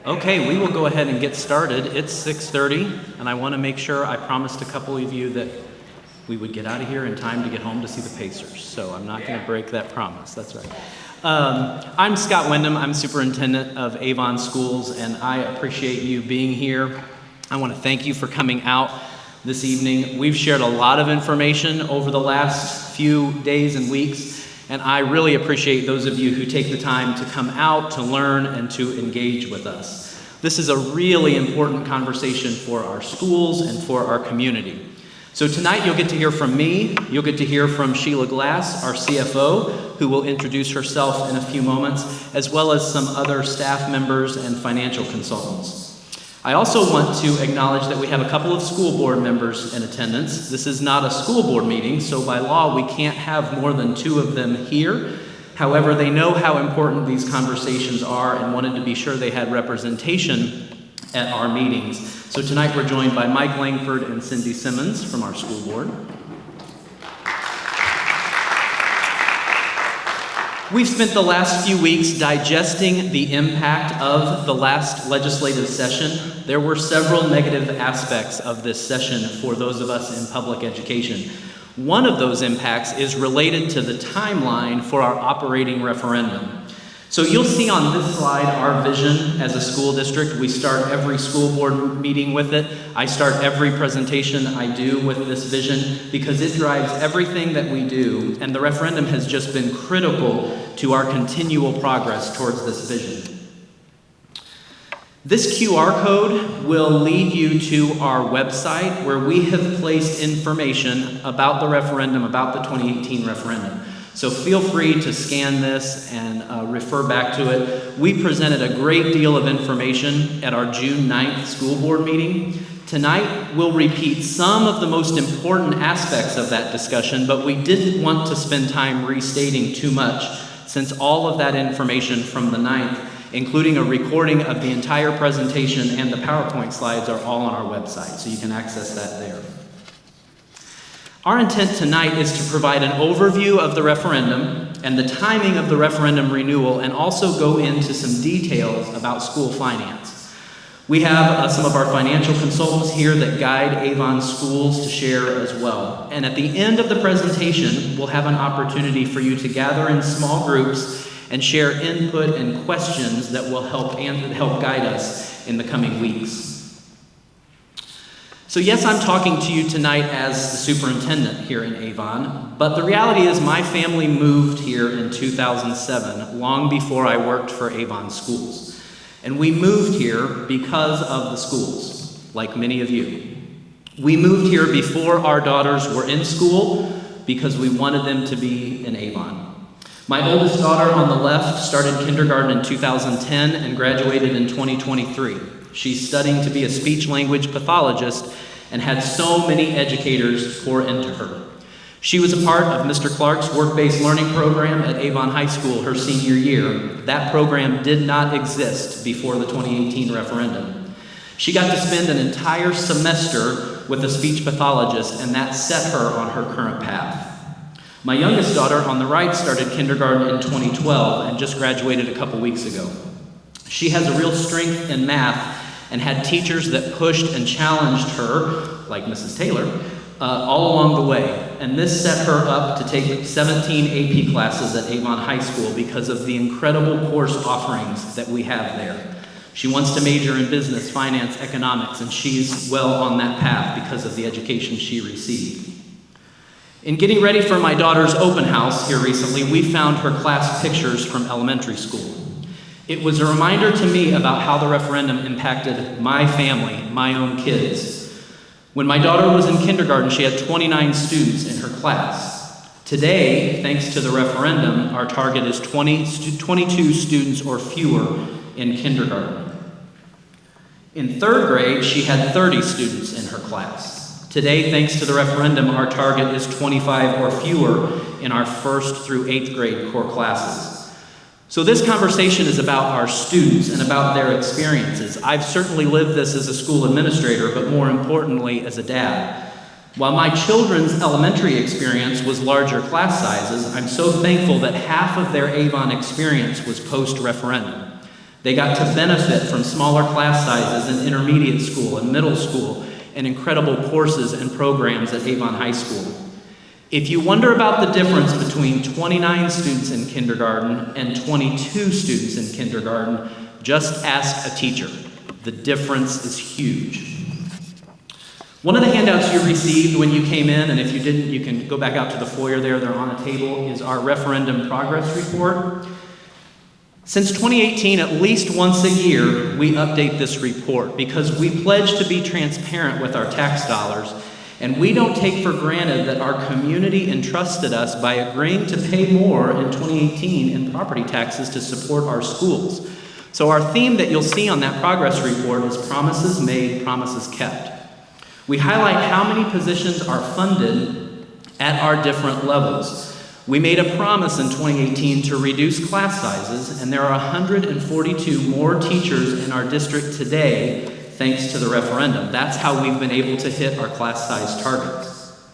Okay, we will go ahead and get started. It's 6:30, and I want to make sure I promised a couple of you that we would get out of here in time to get home to see the Pacers, so I'm not going to break that promise. That's right. I'm Scott Wyndham. I'm superintendent of Avon Schools, and I appreciate you being here. I want to thank you for coming out this evening. We've shared a lot of information over the last few days and weeks, and I really appreciate those of you who take the time to come out, to learn, and to engage with us. This is a really important conversation for our schools and for our community. So tonight you'll get to hear from me, you'll get to hear from Sheila Glass, our CFO, who will introduce herself in a few moments, as well as some other staff members and financial consultants. I also want to acknowledge that we have a couple of school board members in attendance. This is not a school board meeting, so by law we can't have more than 2 of them here. However, they know how important these conversations are and wanted to be sure they had representation at our meetings. So tonight we're joined by Mike Langford and Cindy Simmons from our school board. We've spent the last few weeks digesting the impact of the last legislative session. There were several negative aspects of this session for those of us in public education. One of those impacts is related to the timeline for our operating referendum. So you'll see on this slide our vision as a school district. We start every school board meeting with it. I start every presentation I do with this vision because it drives everything that we do, and the referendum has just been critical to our continual progress towards this vision. This QR code will lead you to our website where we have placed information about the referendum, about the 2018 referendum. So feel free to scan this and refer back to it. We presented a great deal of information at our June 9th school board meeting. Tonight, we'll repeat some of the most important aspects of that discussion, but we didn't want to spend time restating too much since all of that information from the 9th, including a recording of the entire presentation and the PowerPoint slides, are all on our website, so you can access that there. Our intent tonight is to provide an overview of the referendum and the timing of the referendum renewal, and also go into some details about school finance. We have some of our financial consultants here that guide Avon Schools to share as well. And at the end of the presentation, we'll have an opportunity for you to gather in small groups and share input and questions that will help guide us in the coming weeks. So yes, I'm talking to you tonight as the superintendent here in Avon, but the reality is my family moved here in 2007, long before I worked for Avon Schools. And we moved here because of the schools, like many of you. We moved here before our daughters were in school because we wanted them to be in Avon. My oldest daughter on the left started kindergarten in 2010 and graduated in 2023. She's studying to be a speech-language pathologist and had so many educators pour into her. She was a part of Mr. Clark's work-based learning program at Avon High School her senior year. That program did not exist before the 2018 referendum. She got to spend an entire semester with a speech pathologist, and that set her on her current path. My youngest daughter on the right started kindergarten in 2012 and just graduated a couple weeks ago. She has a real strength in math and had teachers that pushed and challenged her, like Mrs. Taylor, all along the way. And this set her up to take 17 AP classes at Avon High School because of the incredible course offerings that we have there. She wants to major in business, finance, economics, and she's well on that path because of the education she received. In getting ready for my daughter's open house here recently, we found her class pictures from elementary school. It was a reminder to me about how the referendum impacted my family, my own kids. When my daughter was in kindergarten, she had 29 students in her class. Today, thanks to the referendum, our target is 22 students or fewer in kindergarten. In 3rd grade, she had 30 students in her class. Today, thanks to the referendum, our target is 25 or fewer in our 1st through 8th grade core classes. So this conversation is about our students and about their experiences. I've certainly lived this as a school administrator, but more importantly, as a dad. While my children's elementary experience was larger class sizes, I'm so thankful that half of their Avon experience was post-referendum. They got to benefit from smaller class sizes in intermediate school and middle school and incredible courses and programs at Avon High School. If you wonder about the difference between 29 students in kindergarten and 22 students in kindergarten, just ask a teacher. The difference is huge. One of the handouts you received when you came in, and if you didn't, you can go back out to the foyer there, they're on a table, is our referendum progress report. Since 2018, at least once a year, we update this report because we pledge to be transparent with our tax dollars, and we don't take for granted that our community entrusted us by agreeing to pay more in 2018 in property taxes to support our schools. So our theme that you'll see on that progress report is promises made, promises kept. We highlight how many positions are funded at our different levels. We made a promise in 2018 to reduce class sizes, and there are 142 more teachers in our district today thanks to the referendum. That's how we've been able to hit our class size targets.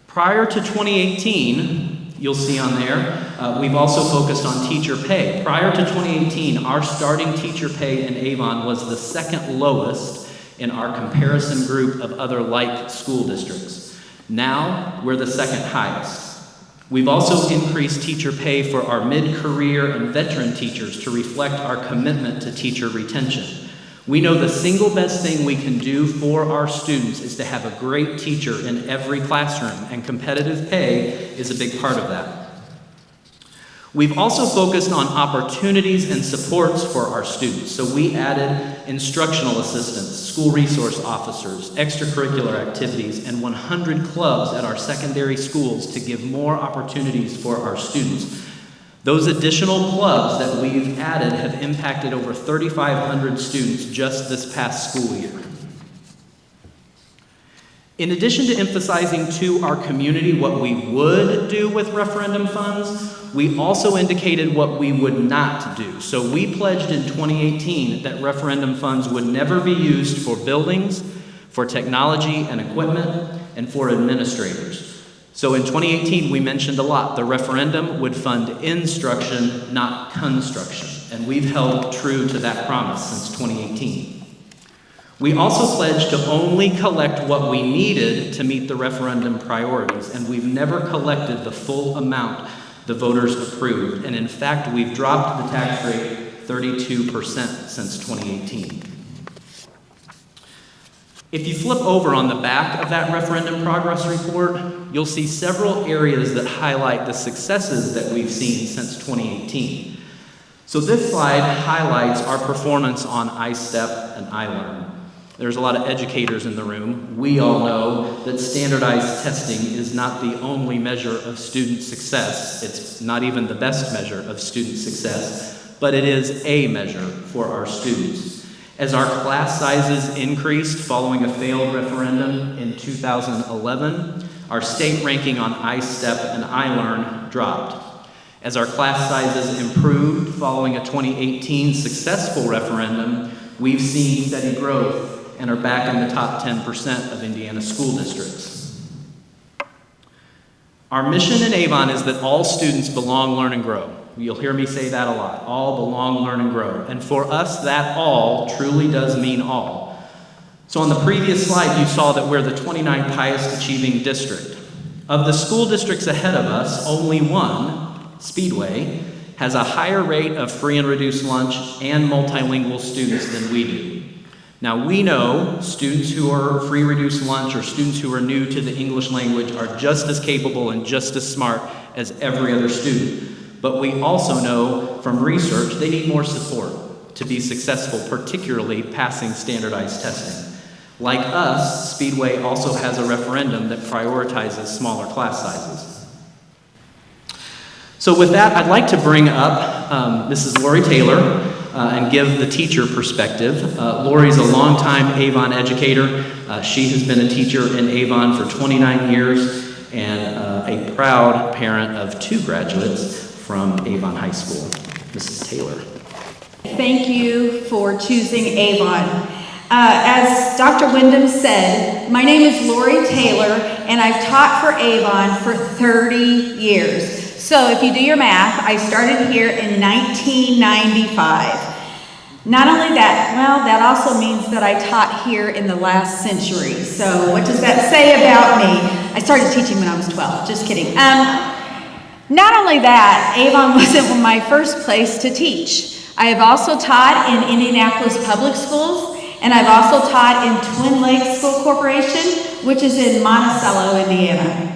Prior to 2018, you'll see on there, we've also focused on teacher pay. Prior to 2018, our starting teacher pay in Avon was the second lowest in our comparison group of other like school districts. Now, we're the second highest. We've also increased teacher pay for our mid-career and veteran teachers to reflect our commitment to teacher retention. We know the single best thing we can do for our students is to have a great teacher in every classroom, and competitive pay is a big part of that. We've also focused on opportunities and supports for our students. So we added instructional assistants, school resource officers, extracurricular activities, and 100 clubs at our secondary schools to give more opportunities for our students. Those additional clubs that we've added have impacted over 3,500 students just this past school year. In addition to emphasizing to our community what we would do with referendum funds, we also indicated what we would not do. So we pledged in 2018 that referendum funds would never be used for buildings, for technology and equipment, and for administrators. So in 2018, we mentioned a lot. The referendum would fund instruction, not construction. And we've held true to that promise since 2018. We also pledged to only collect what we needed to meet the referendum priorities, and we've never collected the full amount the voters approved. And in fact, we've dropped the tax rate 32% since 2018. If you flip over on the back of that referendum progress report, you'll see several areas that highlight the successes that we've seen since 2018. So this slide highlights our performance on iStep and iLearn. There's a lot of educators in the room. We all know that standardized testing is not the only measure of student success. It's not even the best measure of student success, but it is a measure for our students. As our class sizes increased following a failed referendum in 2011, our state ranking on iStep and iLearn dropped. As our class sizes improved following a 2018 successful referendum, we've seen steady growth and are back in the top 10% of Indiana school districts. Our mission in Avon is that all students belong, learn, and grow. You'll hear me say that a lot. All belong, learn, and grow. And for us, that all truly does mean all. So on the previous slide, you saw that we're the 29th highest achieving district. Of the school districts ahead of us, only one, Speedway, has a higher rate of free and reduced lunch and multilingual students than we do. Now we know students who are free reduced lunch or students who are new to the English language are just as capable and just as smart as every other student. But we also know from research they need more support to be successful, particularly passing standardized testing. Like us, Speedway also has a referendum that prioritizes smaller class sizes. So with that, I'd like to bring up Mrs. Lori Taylor and give the teacher perspective. Lori's a longtime Avon educator. She has been a teacher in Avon for 29 years and a proud parent of 2 graduates from Avon High School. Mrs. Taylor. Thank you for choosing Avon. As Dr. Wyndham said, my name is Lori Taylor, and I've taught for Avon for 30 years. So if you do your math, I started here in 1995. Not only that, well, that also means that I taught here in the last century. So what does that say about me? I started teaching when I was 12, just kidding. Not only that, Avon wasn't my first place to teach. I have also taught in Indianapolis Public Schools, and I've also taught in Twin Lakes School Corporation, which is in Monticello, Indiana.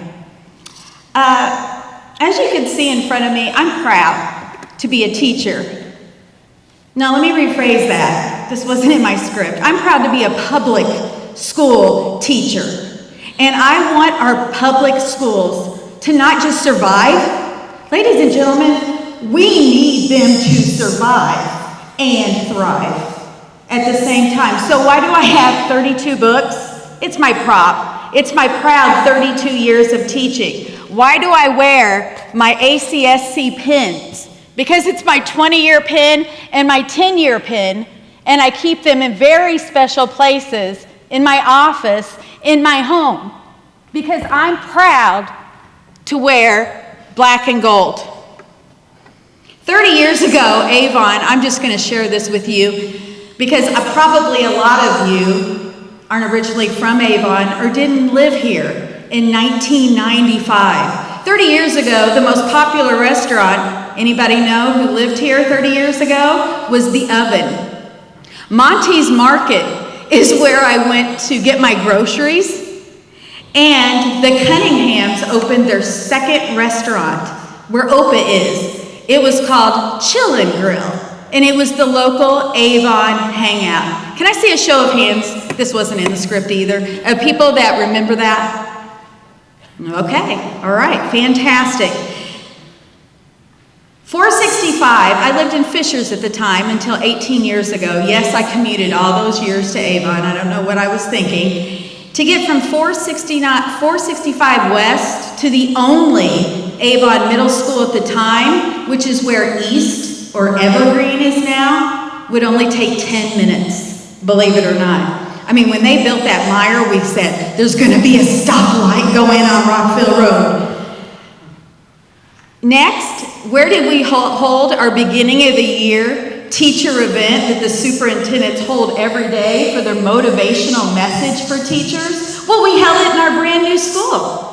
As you can see in front of me, I'm proud to be a teacher. Now, let me rephrase that. This wasn't in my script. I'm proud to be a public school teacher. And I want our public schools to not just survive. Ladies and gentlemen, we need them to survive and thrive at the same time. So why do I have 32 books? It's my prop. It's my proud 32 years of teaching. Why do I wear my ACSC pins? Because it's my 20-year pin and my 10-year pin, and I keep them in very special places, in my office, in my home, because I'm proud to wear black and gold. 30 years ago, Avon, I'm just going to share this with you, because probably a lot of you aren't originally from Avon or didn't live here in 1995. 30 years ago, the most popular restaurant, anybody know who lived here 30 years ago, was The Oven. Monty's Market is where I went to get my groceries, and the Cunninghams opened their second restaurant where Opa is. It was called Chillin' Grill, and it was the local Avon hangout. Can I see a show of hands? This wasn't in the script either. Of people that remember that? Okay, all right, fantastic. 465, I lived in Fishers at the time until 18 years ago. Yes, I commuted all those years to Avon. I don't know what I was thinking. To get from 465 West to the only Avon Middle School at the time, which is where East or Evergreen is now, would only take 10 minutes, believe it or not. I mean, when they built that Meyer, we said, there's going to be a stoplight going on Rockville Road. Next, where did we hold our beginning of the year teacher event that the superintendents hold every day for their motivational message for teachers? Well, we held it in our brand new school.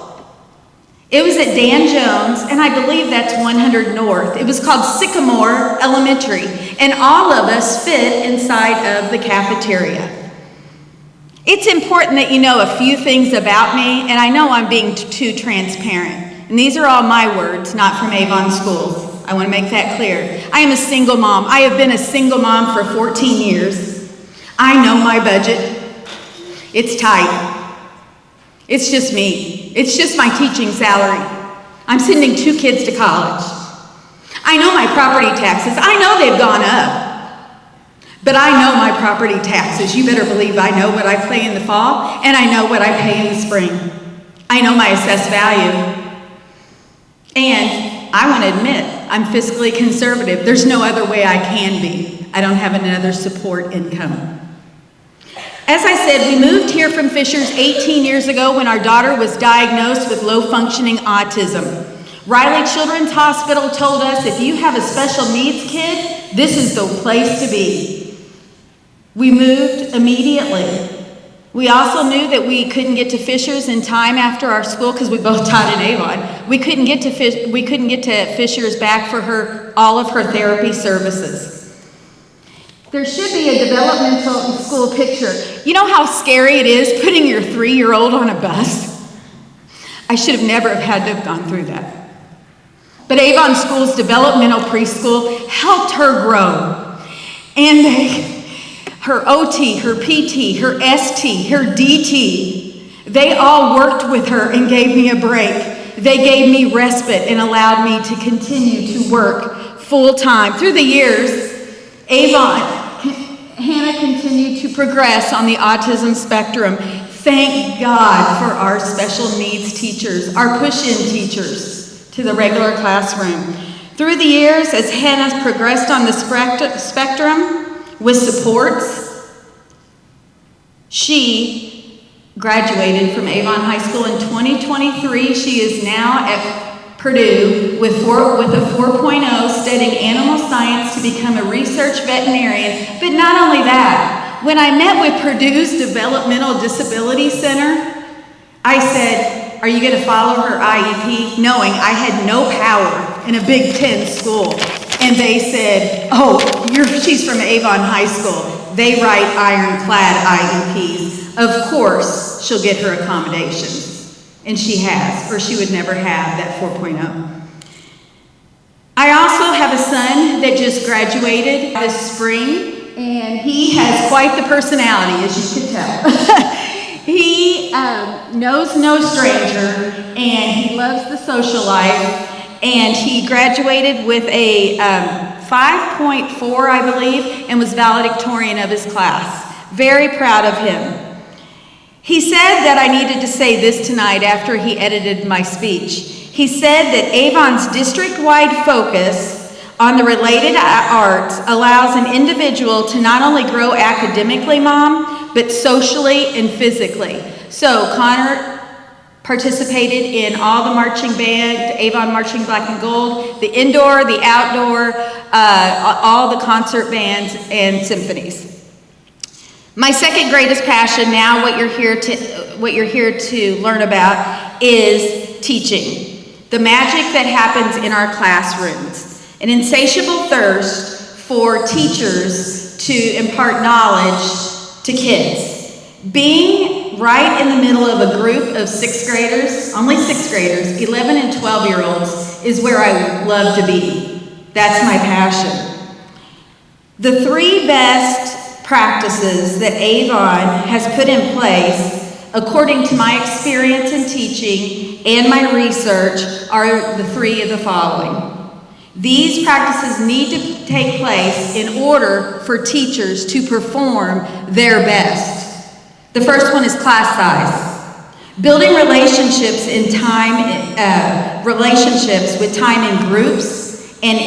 It was at Dan Jones, and I believe that's 100 North. It was called Sycamore Elementary, and all of us fit inside of the cafeteria. It's important that you know a few things about me, and I know I'm being too transparent. And these are all my words, not from Avon Schools. I want to make that clear. I am a single mom. I have been a single mom for 14 years. I know my budget. It's tight. It's just me. It's just my teaching salary. I'm sending 2 kids to college. I know my property taxes. I know they've gone up. But I know my property taxes. You better believe I know what I pay in the fall, and I know what I pay in the spring. I know my assessed value. And I want to admit, I'm fiscally conservative. There's no other way I can be. I don't have another support income. As I said, we moved here from Fishers 18 years ago when our daughter was diagnosed with low-functioning autism. Riley Children's Hospital told us, if you have a special needs kid, this is the place to be. We moved immediately. We also knew that we couldn't get to Fishers in time after our school because we both taught in Avon. We couldn't get to Fishers back for all of her therapy services. There should be a developmental school picture. You know how scary it is putting your 3-year-old on a bus? I should have never had to have gone through that. But Avon Schools Developmental Preschool helped her grow. And her OT, her PT, her ST, her DT, they all worked with her and gave me a break. They gave me respite and allowed me to continue to work full-time. Through the years, Hannah continued to progress on the autism spectrum. Thank God for our special needs teachers, our push-in teachers to the regular classroom. Through the years, as Hannah progressed on the spectrum, with supports, she graduated from Avon High School in 2023. She is now at Purdue with a 4.0, studying animal science to become a research veterinarian. But not only that, when I met with Purdue's Developmental Disability Center, I said, "Are you going to follow her IEP?" Knowing I had no power in a Big Ten school. And they said, "Oh, she's from Avon High School. They write ironclad IEPs. Of course, she'll get her accommodations." And she has, or she would never have that 4.0. I also have a son that just graduated this spring, and he has quite the personality, as you can tell. He knows no stranger, and he loves the social life, and he graduated with a 5.4, I believe, and was valedictorian of his class. Very proud of him. He said that I needed to say this tonight after he edited my speech. He said that Avon's district-wide focus on the related arts allows an individual to not only grow academically, Mom, but socially and physically. So Connor participated in all the marching band, Avon Marching Black and Gold, the indoor, the outdoor, all the concert bands and symphonies. My second greatest passion now, what you're here to learn about, is teaching. The magic that happens in our classrooms. An insatiable thirst for teachers to impart knowledge to kids. Being right in the middle of a group of sixth graders, only sixth graders, 11 and 12-year-olds, is where I love to be. That's my passion. The three best practices that Avon has put in place, according to my experience in teaching and my research, are the three of the following. These practices need to take place in order for teachers to perform their best. The first one is class size. Building relationships with time in groups and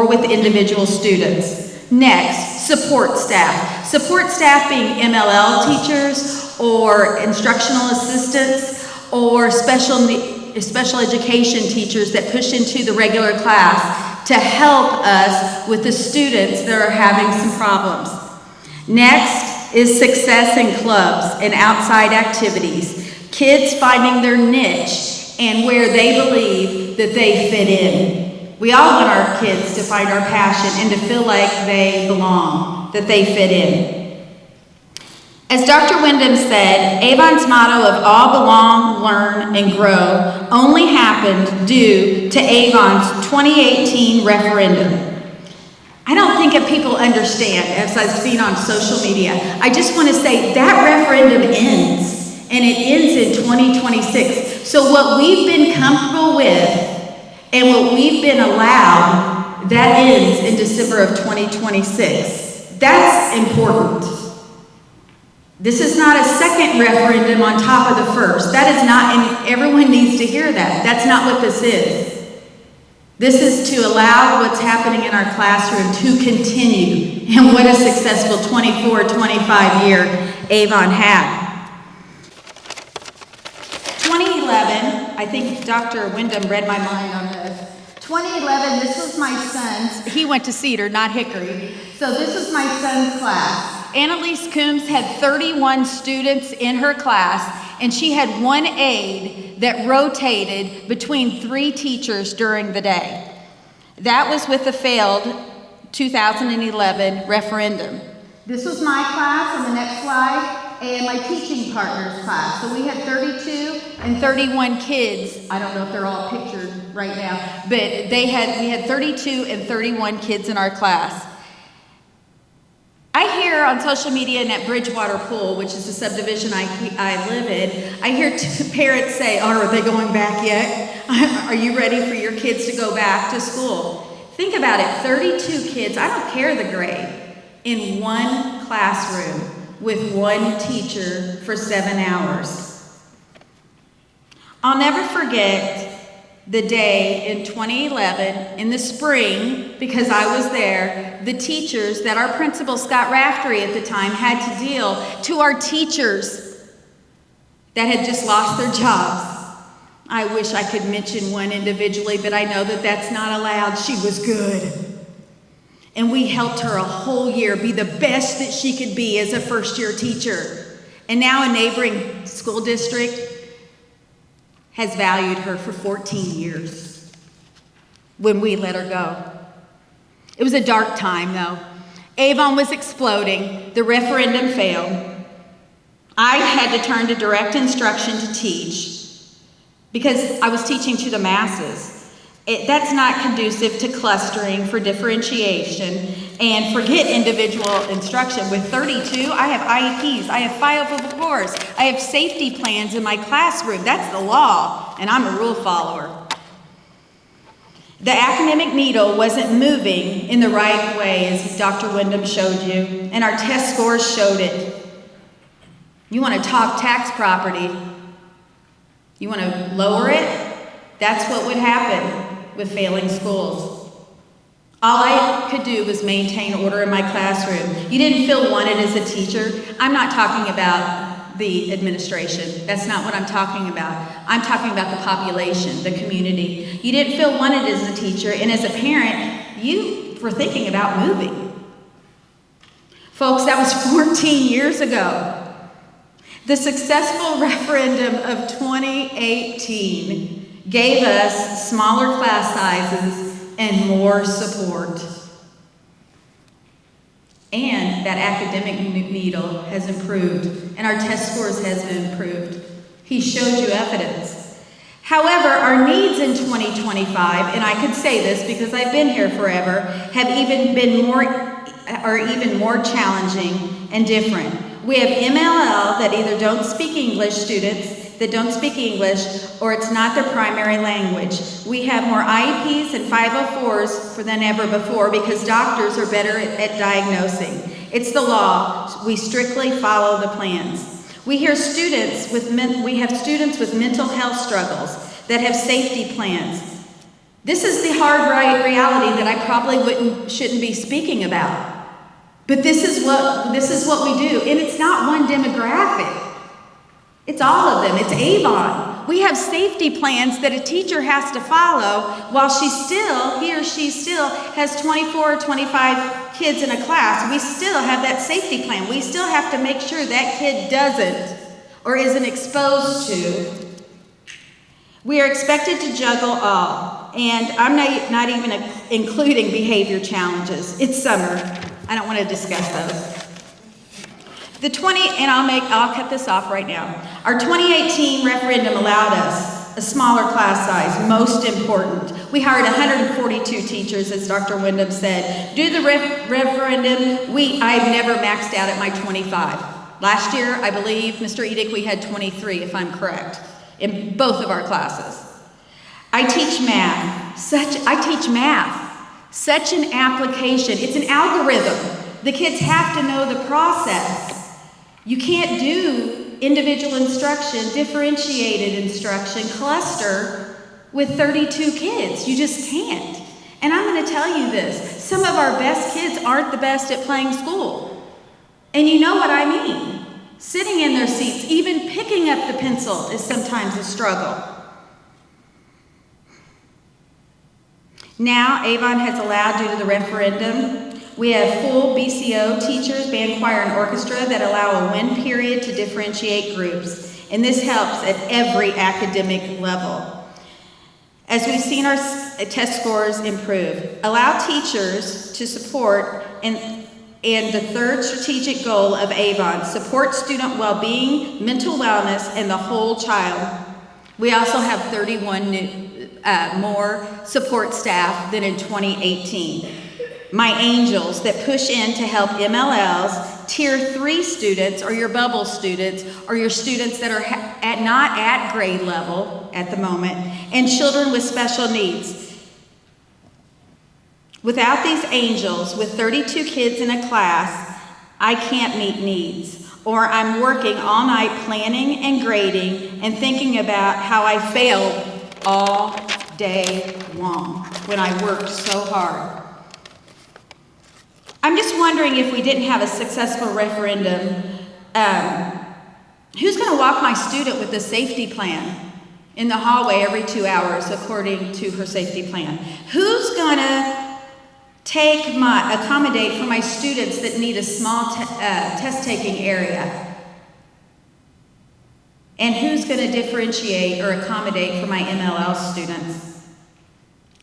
with individual students. Next, support staff. Support staff being MLL teachers or instructional assistants or special education teachers that push into the regular class to help us with the students that are having some problems. Next is success in clubs and outside activities. Kids finding their niche and where they believe that they fit in. We all want our kids to find our passion and to feel like they belong, that they fit in. As Dr. Wyndham said, Avon's motto of all belong, learn, and grow only happened due to Avon's 2018 referendum. I don't think if people understand, as I've seen on social media, I just want to say that referendum ends, and it ends in 2026. So what we've been comfortable with and what we've been allowed, that ends in December of 2026. That's important. This is not a second referendum on top of the first. That is not, and everyone needs to hear that. That's not what this is. This is to allow what's happening in our classroom to continue, and what a successful 24-25 year Avon had. 2011, I think Dr. Wyndham read my mind on this. 2011, this was my son's, he went to Cedar, not Hickory, so this was my son's class. Annalise Coombs had 31 students in her class, and she had one aide that rotated between 3 teachers during the day. That was with the failed 2011 referendum. This was my class on the next slide, and my teaching partner's class. So we had 32 and 31 kids. I don't know if they're all pictured right now, but we had 32 and 31 kids in our class. I hear on social media and at Bridgewater Pool, which is the subdivision I live in, I hear parents say, "Oh, are they going back yet? Are you ready for your kids to go back to school?" Think about it, 32 kids, I don't care the grade, in one classroom with one teacher for 7 hours. I'll never forget the day in 2011, in the spring, because I was there, the teachers that our principal, Scott Raftery at the time, had to deal to our teachers that had just lost their jobs. I wish I could mention one individually, but I know that that's not allowed. She was good. And we helped her a whole year be the best that she could be as a first-year teacher. And now a neighboring school district has valued her for 14 years when we let her go. It was a dark time, though. Avon was exploding. The referendum failed. I had to turn to direct instruction to teach because I was teaching to the masses. That's not conducive to clustering for differentiation, and forget individual instruction. With 32, I have IEPs, I have 504s, I have safety plans in my classroom. That's the law, and I'm a rule follower. The academic needle wasn't moving in the right way, as Dr. Wyndham showed you, and our test scores showed it. You want to talk tax property? You want to lower it? That's what would happen with failing schools. All I could do was maintain order in my classroom. You didn't feel wanted as a teacher. I'm not talking about the administration. That's not what I'm talking about. I'm talking about the population, the community. You didn't feel wanted as a teacher, and as a parent, you were thinking about moving. Folks, that was 14 years ago. The successful referendum of 2018 gave us smaller class sizes and more support. And that academic needle has improved, and our test scores has improved. He showed you evidence. However, our needs in 2025, and I could say this because I've been here forever, have even more challenging and different. We have MLL that either don't speak English, students that don't speak English, or it's not their primary language. We have more IEPs and 504s than ever before because doctors are better at diagnosing. It's the law. We strictly follow the plans. We have students with mental health struggles that have safety plans. This is the hard reality that I probably shouldn't be speaking about. But this is what we do, and it's not one demographic. It's all of them. It's Avon. We have safety plans that a teacher has to follow while he or she still has 24 or 25 kids in a class. We still have that safety plan. We still have to make sure that kid doesn't or isn't exposed to. We are expected to juggle all, and I'm not even including behavior challenges. It's summer. I don't want to discuss those. I'll cut this off right now. Our 2018 referendum allowed us a smaller class size, most important. We hired 142 teachers, as Dr. Wyndham said. Due to the referendum, I've never maxed out at my 25. Last year, I believe, Mr. Edick, we had 23, if I'm correct, in both of our classes. I teach math. Such an application. It's an algorithm. The kids have to know the process. You can't do individual instruction, differentiated instruction, cluster with 32 kids. You just can't. And I'm going to tell you this. Some of our best kids aren't the best at playing school. And you know what I mean. Sitting in their seats, even picking up the pencil is sometimes a struggle. Now, Avon has allowed, due to the referendum, we have full BCO teachers, band, choir, and orchestra that allow a win period to differentiate groups. And this helps at every academic level. As we've seen our test scores improve, allow teachers to support, and the third strategic goal of Avon, support student well-being, mental wellness, and the whole child. We also have 31 more support staff than in 2018. My angels that push in to help MLLs, Tier 3 students, or your bubble students, or your students that are not at grade level at the moment, and children with special needs. Without these angels, with 32 kids in a class, I can't meet needs. Or I'm working all night planning and grading and thinking about how I failed all day long when I worked so hard. I'm just wondering, if we didn't have a successful referendum, who's going to walk my student with a safety plan in the hallway every 2 hours according to her safety plan? Who's gonna accommodate for my students that need a small test taking area? And who's gonna differentiate or accommodate for my MLL students?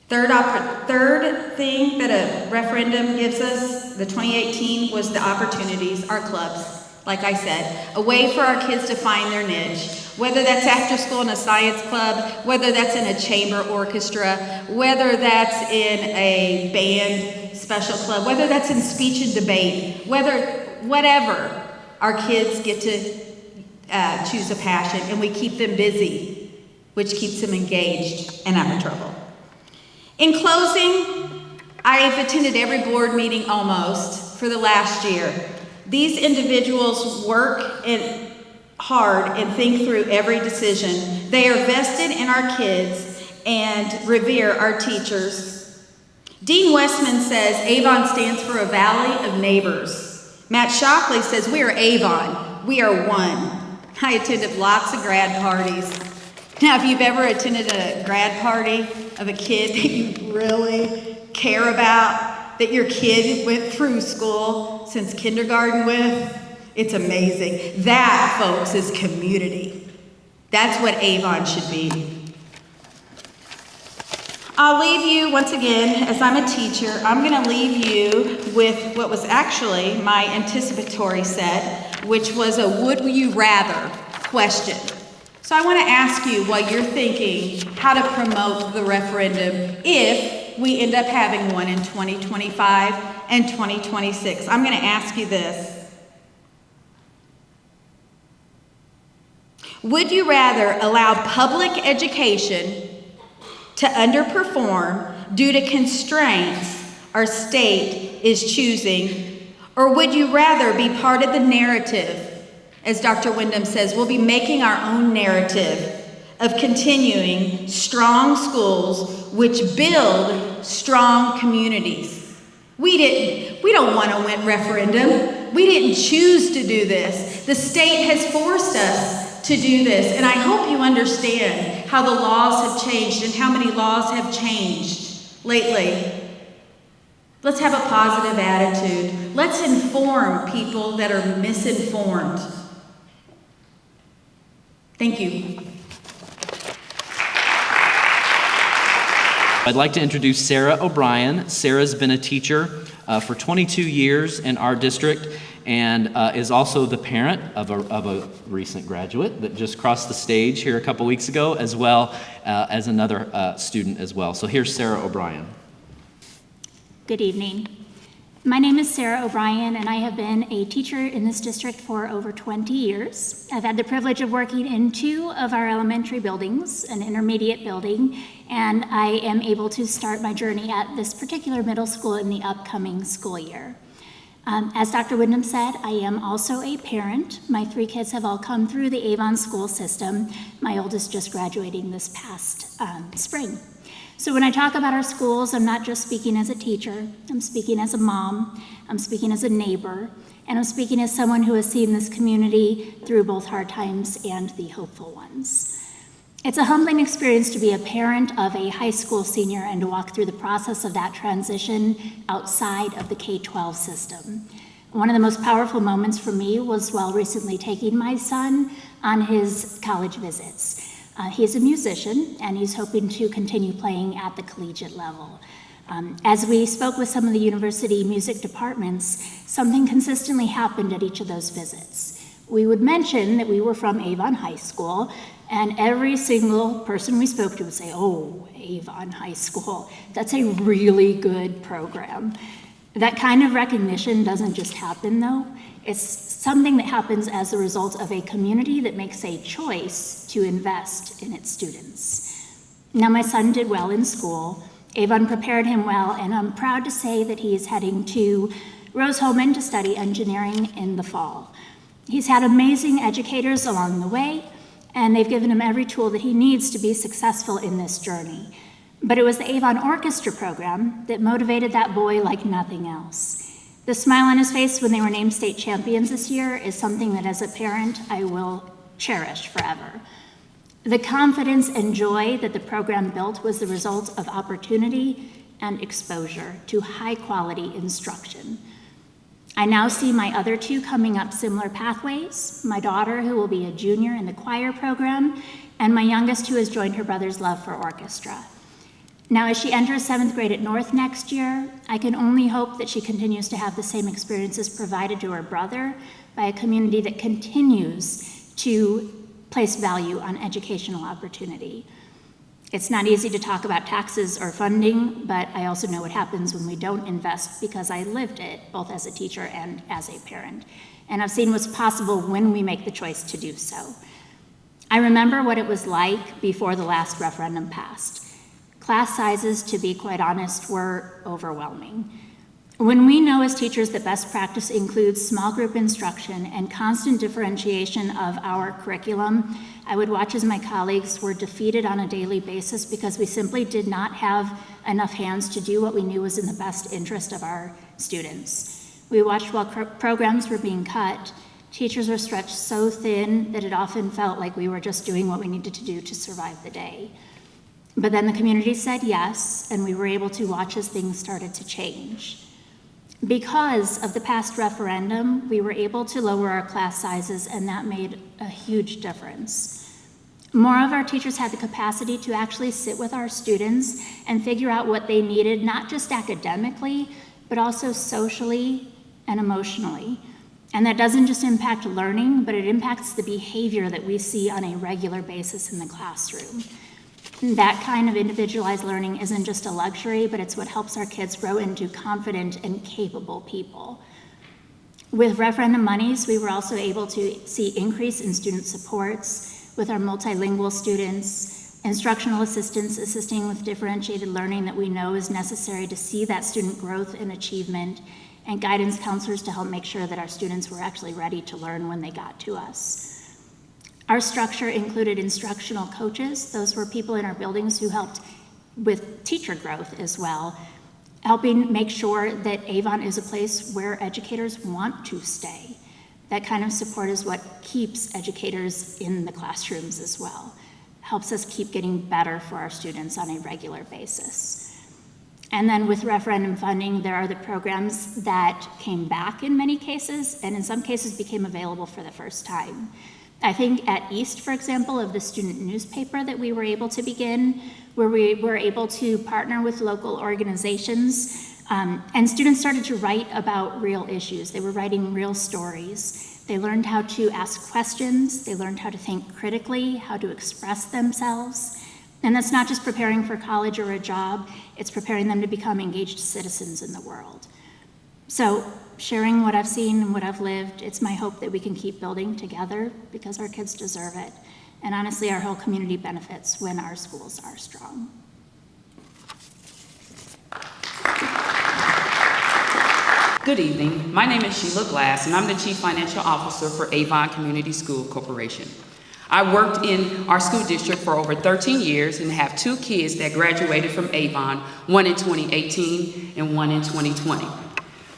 Third thing that a referendum gives us, the 2018, was the opportunities, our clubs. Like I said, a way for our kids to find their niche, whether that's after school in a science club, whether that's in a chamber orchestra, whether that's in a band special club, whether that's in speech and debate, whatever, our kids get to choose a passion, and we keep them busy, which keeps them engaged and out of trouble. In closing, I've attended every board meeting almost for the last year. These individuals work hard and think through every decision. They are vested in our kids and revere our teachers. Dean Westman says Avon stands for a valley of neighbors. Matt Shockley says we are Avon, we are one. I attended lots of grad parties. Now, if you've ever attended a grad party of a kid that you really care about, that your kid went through school since kindergarten with, it's amazing. That, folks, is community. That's what Avon should be. I'll leave you, once again, as I'm a teacher, I'm gonna leave you with what was actually my anticipatory set, which was a would you rather question. So I want to ask you, while you're thinking how to promote the referendum if we end up having one in 2025 and 2026, I'm going to ask you this. Would you rather allow public education to underperform due to constraints our state is choosing, or would you rather be part of the narrative? As Dr. Wyndham says, we'll be making our own narrative of continuing strong schools which build strong communities. We don't want to win referendum. We didn't choose to do this. The state has forced us to do this. And I hope you understand how the laws have changed and how many laws have changed lately. Let's have a positive attitude. Let's inform people that are misinformed. Thank you. I'd like to introduce Sarah O'Brien. Sarah's been a teacher for 22 years in our district and is also the parent of a recent graduate that just crossed the stage here a couple weeks ago, as well as another student as well. So here's Sarah O'Brien. Good evening. My name is Sarah O'Brien, and I have been a teacher in this district for over 20 years. I've had the privilege of working in 2 of our elementary buildings, an intermediate building, and I am able to start my journey at this particular middle school in the upcoming school year. As Dr. Wyndham said, I am also a parent. My 3 kids have all come through the Avon school system. My oldest just graduating this past spring. So when I talk about our schools, I'm not just speaking as a teacher, I'm speaking as a mom, I'm speaking as a neighbor, and I'm speaking as someone who has seen this community through both hard times and the hopeful ones. It's a humbling experience to be a parent of a high school senior and to walk through the process of that transition outside of the K-12 system. One of the most powerful moments for me was while recently taking my son on his college visits. He's a musician, and he's hoping to continue playing at the collegiate level. As we spoke with some of the university music departments, something consistently happened at each of those visits. We would mention that we were from Avon High School, and every single person we spoke to would say, "Oh, Avon High School, that's a really good program." That kind of recognition doesn't just happen, though. It's something that happens as a result of a community that makes a choice to invest in its students. Now, my son did well in school. Avon prepared him well, and I'm proud to say that he is heading to Rose-Hulman to study engineering in the fall. He's had amazing educators along the way, and they've given him every tool that he needs to be successful in this journey. But it was the Avon Orchestra program that motivated that boy like nothing else. The smile on his face when they were named state champions this year is something that as a parent I will cherish forever. The confidence and joy that the program built was the result of opportunity and exposure to high-quality instruction. I now see my other two coming up similar pathways, my daughter, who will be a junior in the choir program, and my youngest, who has joined her brother's love for orchestra. Now, as she enters 7th grade at North next year, I can only hope that she continues to have the same experiences provided to her brother by a community that continues to place value on educational opportunity. It's not easy to talk about taxes or funding, but I also know what happens when we don't invest because I lived it, both as a teacher and as a parent. And I've seen what's possible when we make the choice to do so. I remember what it was like before the last referendum passed. Class sizes, to be quite honest, were overwhelming. When we know as teachers that best practice includes small group instruction and constant differentiation of our curriculum, I would watch as my colleagues were defeated on a daily basis because we simply did not have enough hands to do what we knew was in the best interest of our students. We watched while programs were being cut. Teachers were stretched so thin that it often felt like we were just doing what we needed to do to survive the day. But then the community said yes, and we were able to watch as things started to change. Because of the past referendum, we were able to lower our class sizes, and that made a huge difference. More of our teachers had the capacity to actually sit with our students and figure out what they needed, not just academically, but also socially and emotionally. And that doesn't just impact learning, but it impacts the behavior that we see on a regular basis in the classroom. That kind of individualized learning isn't just a luxury, but it's what helps our kids grow into confident and capable people. With referendum monies, we were also able to see increase in student supports with our multilingual students, instructional assistants assisting with differentiated learning that we know is necessary to see that student growth and achievement, and guidance counselors to help make sure that our students were actually ready to learn when they got to us. Our structure included instructional coaches. Those were people in our buildings who helped with teacher growth as well, helping make sure that Avon is a place where educators want to stay. That kind of support is what keeps educators in the classrooms as well, helps us keep getting better for our students on a regular basis. And then with referendum funding, there are the programs that came back in many cases, and in some cases became available for the first time. I think at East, for example, of the student newspaper that we were able to begin, where we were able to partner with local organizations, and students started to write about real issues. They were writing real stories. They learned how to ask questions. They learned how to think critically, how to express themselves. And that's not just preparing for college or a job, it's preparing them to become engaged citizens in the world. So, sharing what I've seen and what I've lived, it's my hope that we can keep building together because our kids deserve it. And honestly, our whole community benefits when our schools are strong. Good evening. My name is Sheila Glass, and I'm the Chief Financial Officer for Avon Community School Corporation. I worked in our school district for over 13 years and have two kids that graduated from Avon, one in 2018 and one in 2020.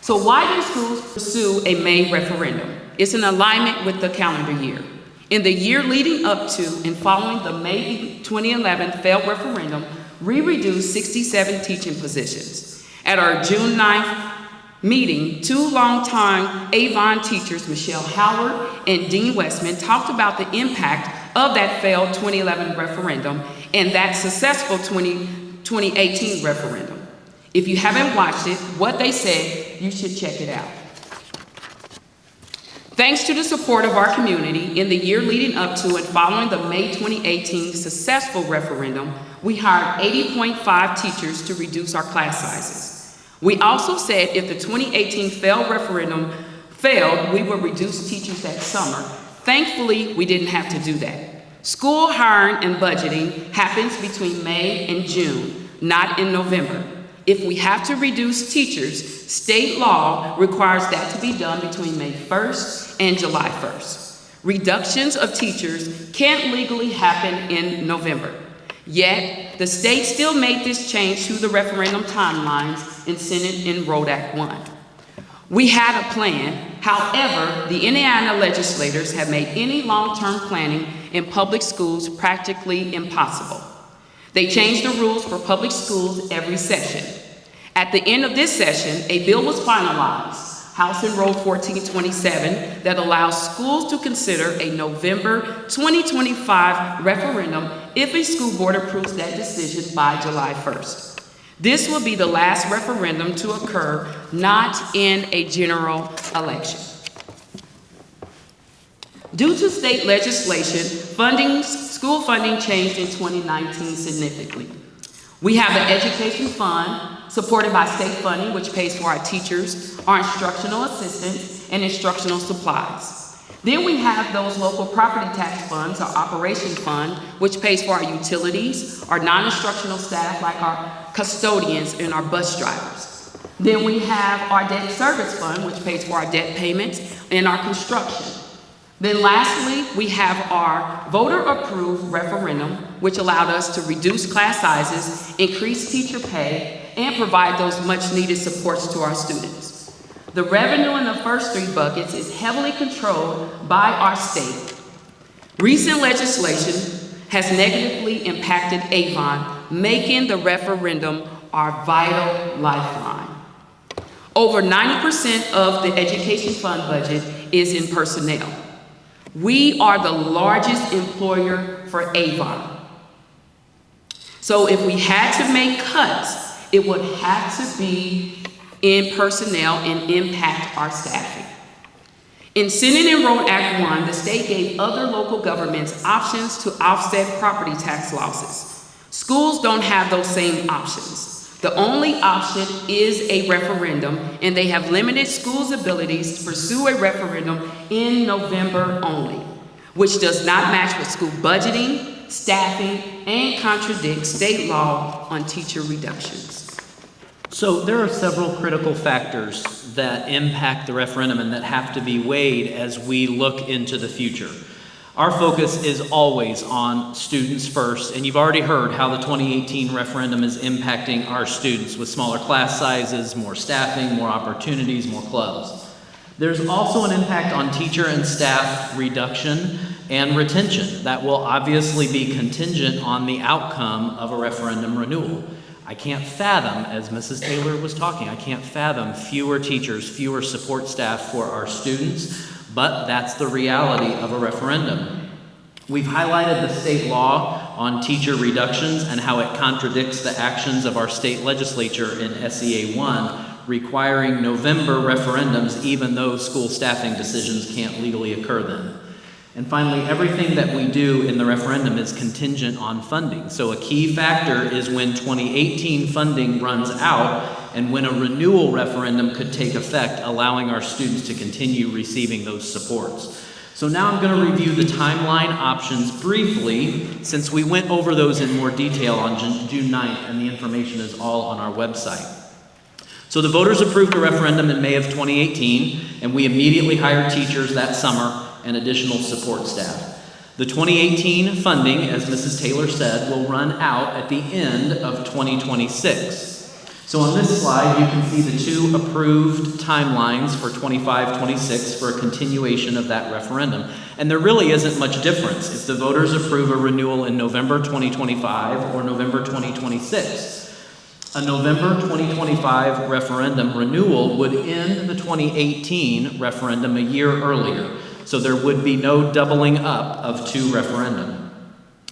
So why do schools pursue a May referendum? It's in alignment with the calendar year. In the year leading up to and following the May 2011 failed referendum, we reduced 67 teaching positions. At our June 9th meeting, two longtime Avon teachers, Michelle Howard and Dean Westman, talked about the impact of that failed 2011 referendum and that successful 2018 referendum. If you haven't watched it, what they said, you should check it out. Thanks to the support of our community, in the year leading up to and following the May 2018 successful referendum, we hired 80.5 teachers to reduce our class sizes. We also said if the 2018 failed referendum failed, we would reduce teachers that summer. Thankfully, we didn't have to do that. School hiring and budgeting happens between May and June, not in November. If we have to reduce teachers, state law requires that to be done between May 1st and July 1st. Reductions of teachers can't legally happen in November. Yet, the state still made this change to the referendum timelines and sent it in Road Act 1. We had a plan, However, the Indiana legislators have made any long-term planning in public schools practically impossible. They change the rules for public schools every session. At the end of this session, a bill was finalized, House Enrolled 1427, that allows schools to consider a November 2025 referendum if a school board approves that decision by July 1st. This will be the last referendum to occur not in a general election. Due to state legislation, school funding changed in 2019 significantly. We have an education fund supported by state funding, which pays for our teachers, our instructional assistants, and instructional supplies. Then we have those local property tax funds, our operation fund, which pays for our utilities, our non-instructional staff like our custodians and our bus drivers. Then we have our debt service fund, which pays for our debt payments and our construction. Then lastly, we have our voter-approved referendum, which allowed us to reduce class sizes, increase teacher pay, and provide those much-needed supports to our students. The revenue in the first three buckets is heavily controlled by our state. Recent legislation has negatively impacted Avon, making the referendum our vital lifeline. Over 90% of the education fund budget is in personnel. We are the largest employer for Avon. So if we had to make cuts, it would have to be in personnel and impact our staffing. In Senate Enrolled Act 1, the state gave other local governments options to offset property tax losses. Schools don't have those same options. The only option is a referendum, and they have limited schools' abilities to pursue a referendum in November only, which does not match with school budgeting, staffing, and contradicts state law on teacher reductions. So there are several critical factors that impact the referendum and that have to be weighed as we look into the future. Our focus is always on students first, and you've already heard how the 2018 referendum is impacting our students with smaller class sizes, more staffing, more opportunities, more clubs. There's also an impact on teacher and staff reduction and retention that will obviously be contingent on the outcome of a referendum renewal. I can't fathom, as Mrs. Taylor was talking, I can't fathom fewer teachers, fewer support staff for our students, but that's the reality of a referendum. We've highlighted the state law on teacher reductions and how it contradicts the actions of our state legislature in SEA 1, requiring November referendums even though school staffing decisions can't legally occur then. And finally, everything that we do in the referendum is contingent on funding. So a key factor is when 2018 funding runs out and when a renewal referendum could take effect, allowing our students to continue receiving those supports. So now I'm going to review the timeline options briefly, since we went over those in more detail on June 9th, and the information is all on our website. So the voters approved a referendum in May of 2018, and we immediately hired teachers that summer and additional support staff. The 2018 funding, as Mrs. Taylor said, will run out at the end of 2026. So on this slide, you can see the two approved timelines for 25-26 for a continuation of that referendum. And there really isn't much difference if the voters approve a renewal in November 2025 or November 2026. A November 2025 referendum renewal would end the 2018 referendum a year earlier. So there would be no doubling up of two referendum,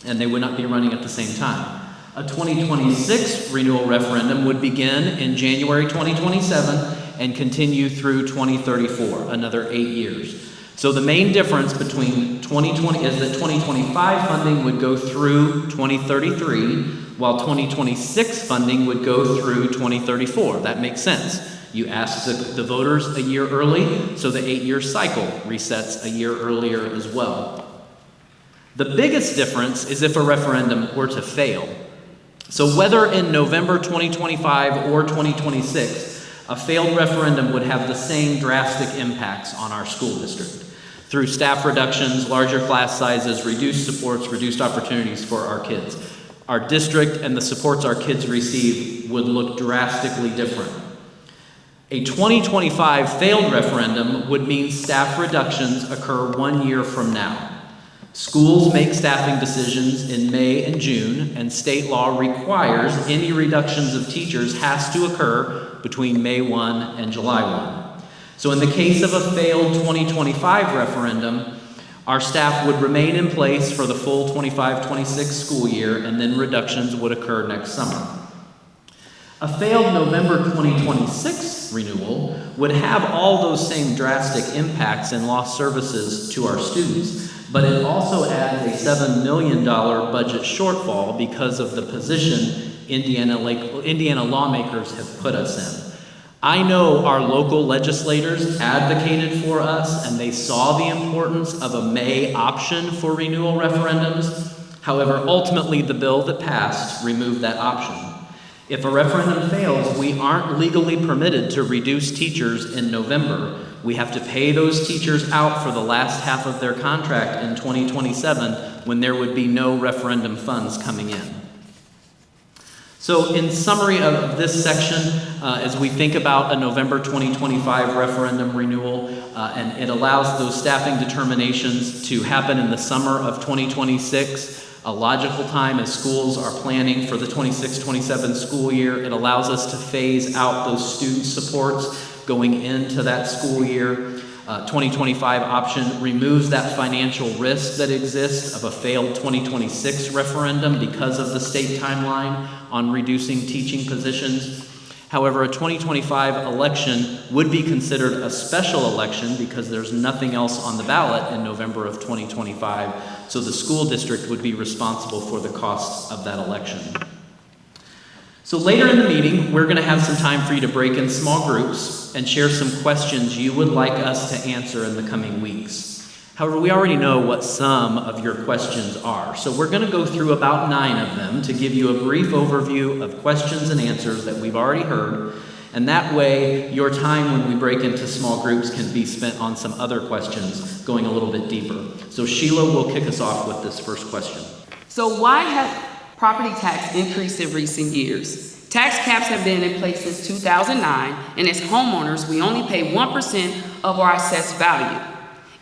and they would not be running at the same time. A 2026 renewal referendum would begin in January 2027 and continue through 2034, another 8 years. So the main difference between 2020 is that 2025 funding would go through 2033, while 2026 funding would go through 2034. That makes sense. You ask the voters a year early, so the 8-year cycle resets a year earlier as well. The biggest difference is if a referendum were to fail. So whether in November 2025 or 2026, a failed referendum would have the same drastic impacts on our school district through staff reductions, larger class sizes, reduced supports, reduced opportunities for our kids. Our district and the supports our kids receive would look drastically different. A 2025 failed referendum would mean staff reductions occur 1 year from now. Schools make staffing decisions in May and June, and state law requires any reductions of teachers has to occur between May 1 and July 1. So in the case of a failed 2025 referendum, our staff would remain in place for the full 25-26 school year, and then reductions would occur next summer. A failed November 2026 renewal would have all those same drastic impacts and lost services to our students, but it also adds a $7 million budget shortfall because of the position Indiana lawmakers have put us in. I know our local legislators advocated for us, and they saw the importance of a May option for renewal referendums. However, ultimately the bill that passed removed that option. If a referendum fails, we aren't legally permitted to reduce teachers in November. We have to pay those teachers out for the last half of their contract in 2027 when there would be no referendum funds coming in. So in summary of this section, as we think about a November 2025 referendum renewal, and it allows those staffing determinations to happen in the summer of 2026, a logical time as schools are planning for the 26-27 school year. It allows us to phase out those student supports going into that school year. 2025 option removes that financial risk that exists of a failed 2026 referendum because of the state timeline on reducing teaching positions. However, a 2025 election would be considered a special election because there's nothing else on the ballot in November of 2025, so the school district would be responsible for the costs of that election. So later in the meeting, we're going to have some time for you to break in small groups and share some questions you would like us to answer in the coming weeks. However, we already know what some of your questions are, so we're going to go through about 9 of them to give you a brief overview of questions and answers that we've already heard, and that way your time when we break into small groups can be spent on some other questions going a little bit deeper. So Sheila will kick us off with this first question. So why have property tax increased in recent years? Tax caps have been in place since 2009, and as homeowners, we only pay 1% of our assessed value.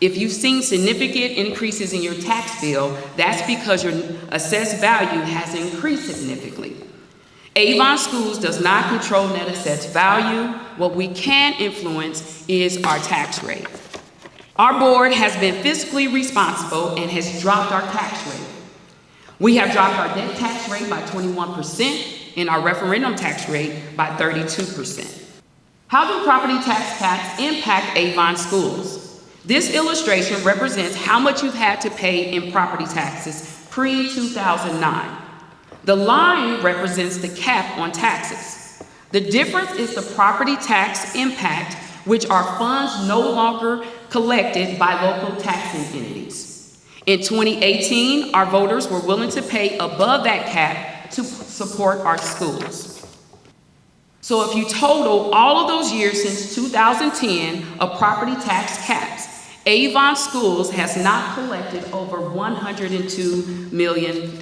If you've seen significant increases in your tax bill, that's because your assessed value has increased significantly. Avon Schools does not control net assessed value. What we can influence is our tax rate. Our board has been fiscally responsible and has dropped our tax rate. We have dropped our debt tax rate by 21% and our referendum tax rate by 32%. How do property tax caps impact Avon Schools? This illustration represents how much you've had to pay in property taxes pre-2009. The line represents the cap on taxes. The difference is the property tax impact, which are funds no longer collected by local taxing entities. In 2018, our voters were willing to pay above that cap to support our schools. So if you total all of those years since 2010 of property tax caps, Avon Schools has not collected over $102 million.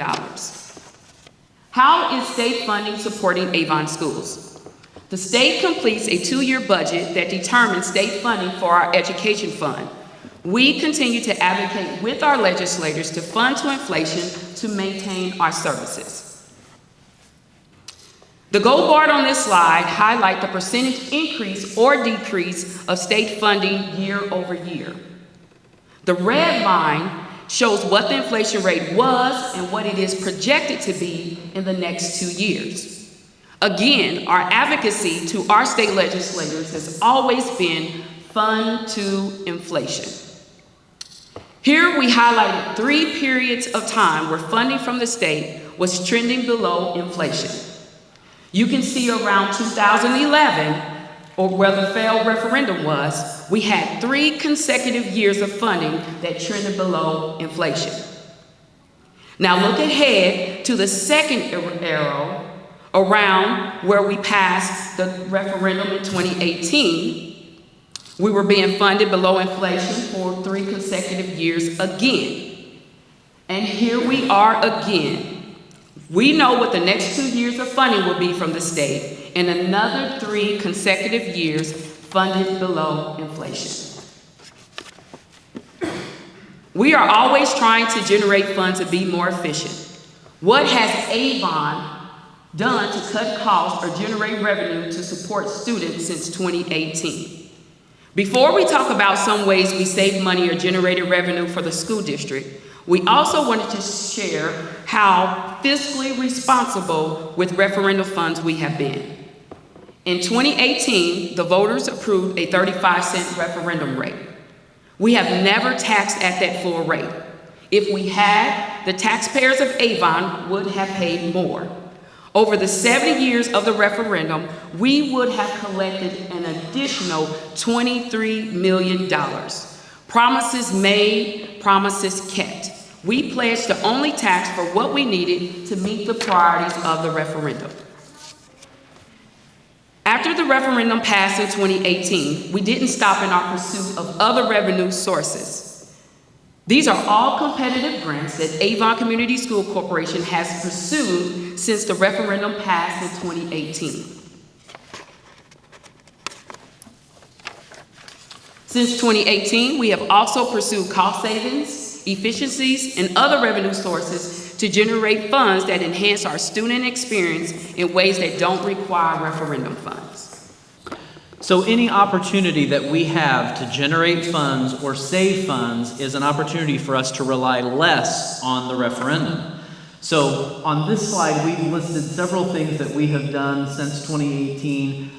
How is state funding supporting Avon Schools? The state completes a 2-year budget that determines state funding for our education fund. We continue to advocate with our legislators to fund to inflation to maintain our services. The gold bar on this slide highlights the percentage increase or decrease of state funding year over year. The red line shows what the inflation rate was and what it is projected to be in the next 2 years. Again, our advocacy to our state legislators has always been fund to inflation. Here we highlighted 3 periods of time where funding from the state was trending below inflation. You can see around 2011, or where the failed referendum was, we had 3 consecutive years of funding that trended below inflation. Now look ahead to the second arrow around where we passed the referendum in 2018. We were being funded below inflation for 3 consecutive years again. And here we are again. We know what the next 2 years of funding will be from the state, and another 3 consecutive years funded below inflation. We are always trying to generate funds and be more efficient. What has Avon done to cut costs or generate revenue to support students since 2018? Before we talk about some ways we saved money or generated revenue for the school district, we also wanted to share how fiscally responsible with referendum funds we have been. In 2018, the voters approved a 35-cent referendum rate. We have never taxed at that full rate. If we had, the taxpayers of Avon would have paid more. Over the 70 years of the referendum, we would have collected an additional $23 million. Promises made, promises kept. We pledged to only tax for what we needed to meet the priorities of the referendum. After the referendum passed in 2018, we didn't stop in our pursuit of other revenue sources. These are all competitive grants that Avon Community School Corporation has pursued since the referendum passed in 2018. Since 2018, we have also pursued cost savings, efficiencies, and other revenue sources to generate funds that enhance our student experience in ways that don't require referendum funds. So any opportunity that we have to generate funds or save funds is an opportunity for us to rely less on the referendum. So on this slide, we've listed several things that we have done since 2018,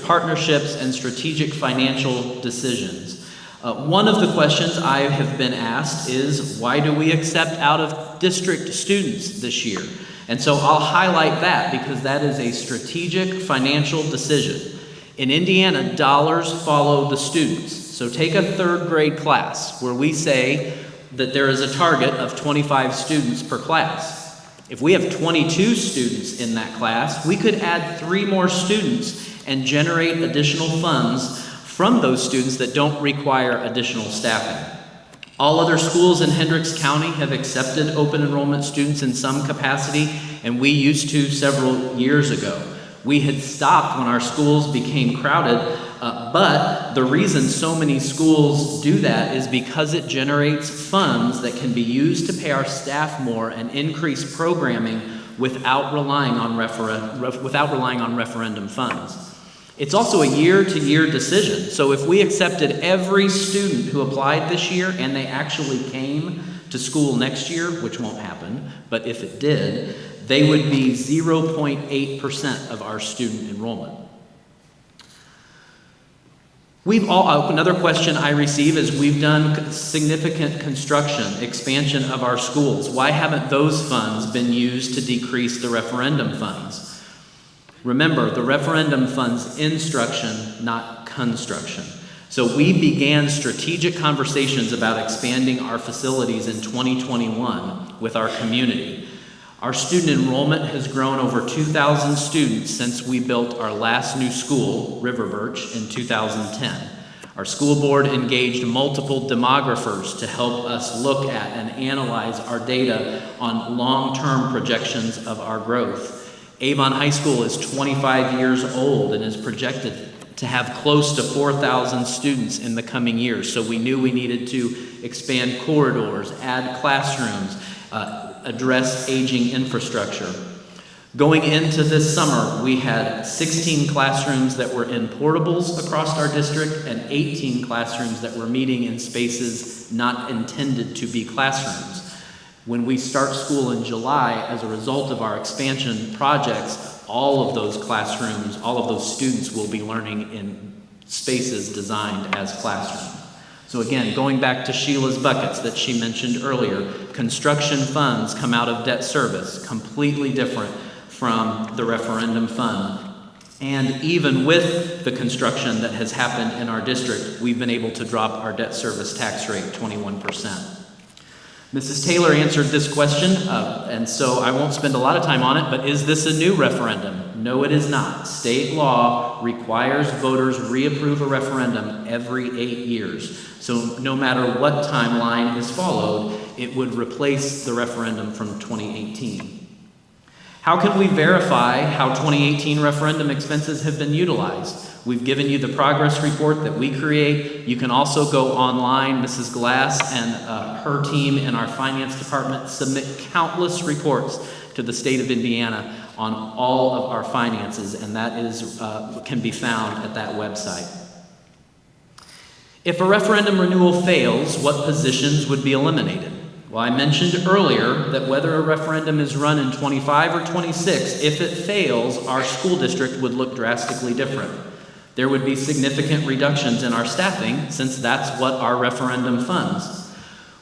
partnerships and strategic financial decisions. One of the questions I have been asked is, why do we accept out-of-district students this year? And so I'll highlight that because that is a strategic financial decision. In Indiana, dollars follow the students. So take a 3rd grade class where we say that there is a target of 25 students per class. If we have 22 students in that class, we could add 3 more students and generate additional funds from those students that don't require additional staffing. All other schools in Hendricks County have accepted open enrollment students in some capacity, and we used to several years ago. We had stopped when our schools became crowded, but the reason so many schools do that is because it generates funds that can be used to pay our staff more and increase programming without relying on referendum funds. It's also a year-to-year decision. So if we accepted every student who applied this year and they actually came to school next year, which won't happen, but if it did, they would be 0.8% of our student enrollment. Another question I receive is, we've done significant construction, expansion of our schools. Why haven't those funds been used to decrease the referendum funds? Remember, the referendum funds instruction, not construction. So we began strategic conversations about expanding our facilities in 2021 with our community. Our student enrollment has grown over 2,000 students since we built our last new school, River Birch, in 2010. Our school board engaged multiple demographers to help us look at and analyze our data on long-term projections of our growth. Avon High School is 25 years old and is projected to have close to 4,000 students in the coming years. So we knew we needed to expand corridors, add classrooms, address aging infrastructure. Going into this summer, we had 16 classrooms that were in portables across our district and 18 classrooms that were meeting in spaces not intended to be classrooms. When we start school in July, as a result of our expansion projects, all of those classrooms, all of those students will be learning in spaces designed as classrooms. So again, going back to Sheila's buckets that she mentioned earlier, construction funds come out of debt service, completely different from the referendum fund. And even with the construction that has happened in our district, we've been able to drop our debt service tax rate 21%. Mrs. Taylor answered this question, and so I won't spend a lot of time on it, but is this a new referendum? No, it is not. State law requires voters reapprove a referendum every 8 years. So no matter what timeline is followed, it would replace the referendum from 2018. How can we verify how 2018 referendum expenses have been utilized? We've given you the progress report that we create. You can also go online. Mrs. Glass and her team in our finance department submit countless reports to the state of Indiana on all of our finances, and that is can be found at that website. If a referendum renewal fails, what positions would be eliminated? Well, I mentioned earlier that whether a referendum is run in 25 or 26, if it fails, our school district would look drastically different. There would be significant reductions in our staffing, since that's what our referendum funds.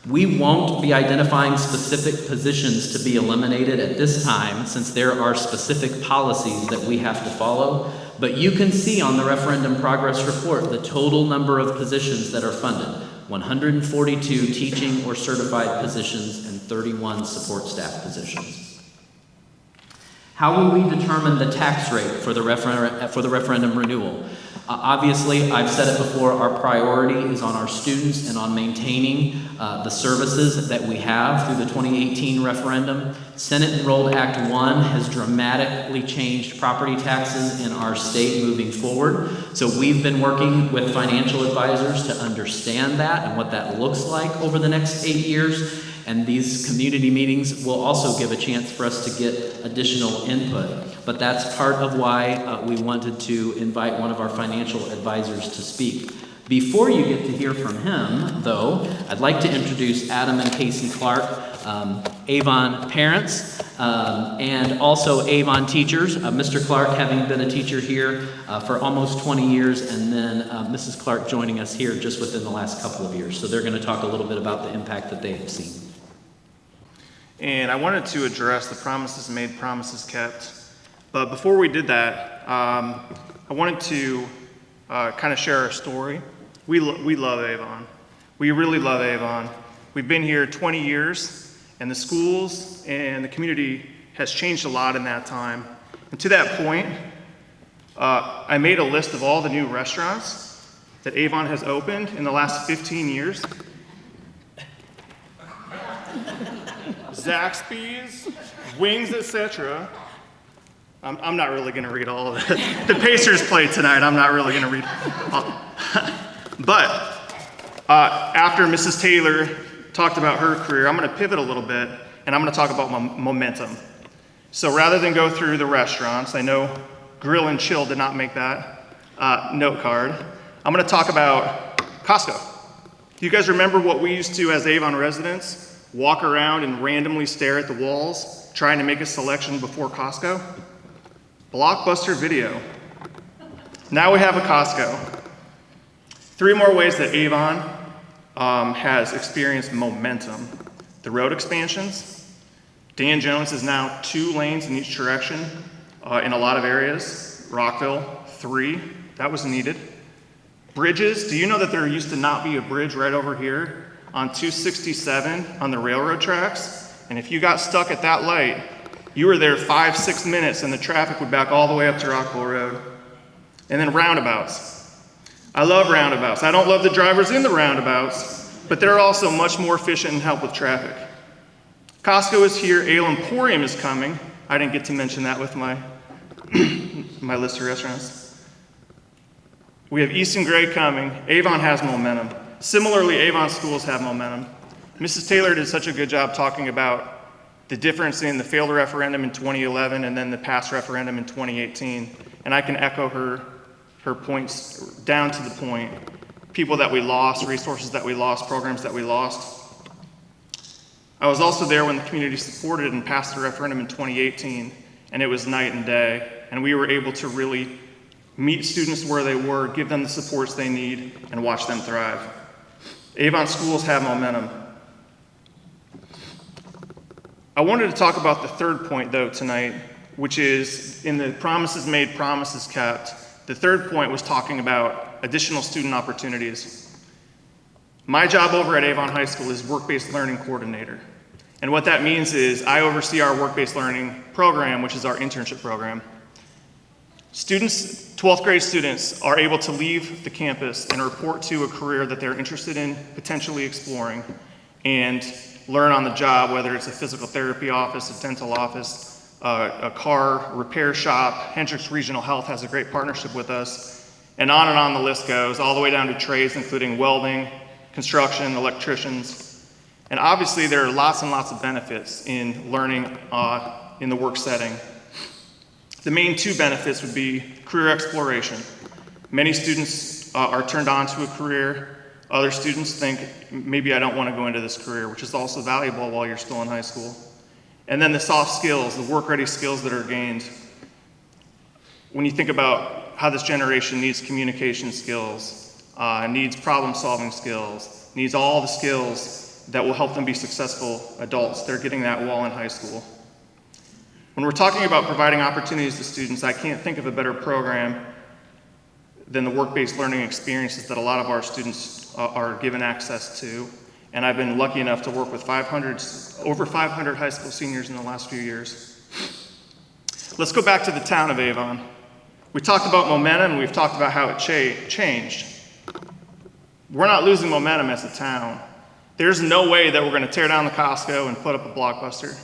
We won't be identifying specific positions to be eliminated at this time, since there are specific policies that we have to follow, but you can see on the referendum progress report the total number of positions that are funded: 142 teaching or certified positions and 31 support staff positions. How will we determine the tax rate for the referendum renewal? Obviously, I've said it before, our priority is on our students and on maintaining the services that we have through the 2018 referendum. Senate Enrolled Act 1 has dramatically changed property taxes in our state moving forward. So we've been working with financial advisors to understand that and what that looks like over the next 8 years. And these community meetings will also give a chance for us to get additional input. But that's part of why we wanted to invite one of our financial advisors to speak. Before you get to hear from him, though, I'd like to introduce Adam and Casie Clark, Avon parents, and also Avon teachers. Mr. Clark having been a teacher here for almost 20 years, and then Mrs. Clark joining us here just within the last couple of years. So they're going to talk a little bit about the impact that they have seen. And I wanted to address the promises made, promises kept. But before we did that, I wanted to kind of share our story. We love Avon. We really love Avon. We've been here 20 years, and the schools and the community has changed a lot in that time. And to that point, I made a list of all the new restaurants that Avon has opened in the last 15 years. Zaxby's, Wings, etc. I'm not really going to read all of it. The Pacers played tonight. I'm not really going to read all. But after Mrs. Taylor talked about her career, I'm going to pivot a little bit, and I'm going to talk about momentum. So rather than go through the restaurants, I know Grill and Chill did not make that note card. I'm going to talk about Costco. Do you guys remember what we used to, as Avon residents, walk around and randomly stare at the walls, trying to make a selection before Costco? Blockbuster Video. Now we have a Costco. 3 more ways that Avon has experienced momentum. The road expansions. Dan Jones is now 2 lanes in each direction in a lot of areas. Rockville, 3. That was needed. Bridges. Do you know that there used to not be a bridge right over here on 267 on the railroad tracks? And if you got stuck at that light, you were there 5-6 minutes and the traffic would back all the way up to Rockville Road. And then roundabouts. I love roundabouts. I don't love the drivers in the roundabouts, but they're also much more efficient and help with traffic. Costco is here. Ale Emporium is coming. I didn't get to mention that with my my list of restaurants. We have East and Gray coming. Avon has momentum. Similarly, Avon schools have momentum. Mrs. Taylor did such a good job talking about the difference in the failed referendum in 2011 and then the passed referendum in 2018. And I can echo her points down to the point. People that we lost, resources that we lost, programs that we lost. I was also there when the community supported and passed the referendum in 2018, and it was night and day. And we were able to really meet students where they were, give them the supports they need, and watch them thrive. Avon schools have momentum. I wanted to talk about the third point, though, tonight, which is in the promises made, promises kept. The third point was talking about additional student opportunities. My job over at Avon High School is work-based learning coordinator. And what that means is I oversee our work-based learning program, which is our internship program. Students, 12th grade students, are able to leave the campus and report to a career that they're interested in potentially exploring and learn on the job, whether it's a physical therapy office, a dental office, a car repair shop. Hendricks Regional Health has a great partnership with us, and on the list goes, all the way down to trades, including welding, construction, electricians. And obviously there are lots and lots of benefits in learning in the work setting. The main two benefits would be career exploration. Many students are turned on to a career. Other students think, maybe I don't want to go into this career, which is also valuable while you're still in high school. And then the soft skills, the work-ready skills that are gained. When you think about how this generation needs communication skills, needs problem-solving skills, needs all the skills that will help them be successful adults, they're getting that while in high school. When we're talking about providing opportunities to students, I can't think of a better program than the work-based learning experiences that a lot of our students are given access to. And I've been lucky enough to work with over 500 high school seniors in the last few years. Let's go back to the town of Avon. We talked about momentum, and we've talked about how it changed. We're not losing momentum as a town. There's no way that we're going to tear down the Costco and put up a Blockbuster.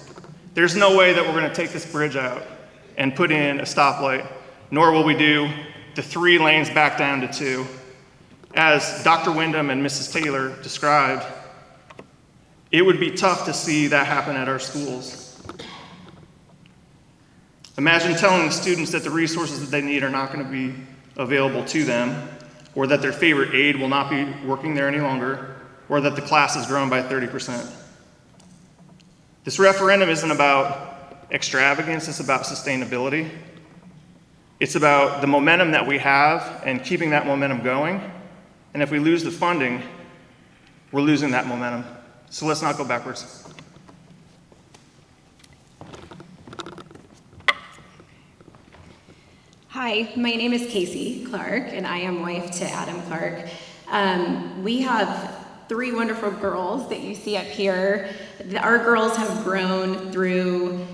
There's no way that we're going to take this bridge out and put in a stoplight, nor will we do the 3 lanes back down to 2. As Dr. Wyndham and Mrs. Taylor described, it would be tough to see that happen at our schools. Imagine telling the students that the resources that they need are not going to be available to them, or that their favorite aide will not be working there any longer, or that the class has grown by 30%. This referendum isn't about extravagance, it's about sustainability. It's about the momentum that we have and keeping that momentum going. And if we lose the funding, we're losing that momentum. So let's not go backwards. Hi, my name is Casie Clark, and I am wife to Adam Clark. We have 3 wonderful girls that you see up here. Our girls have grown through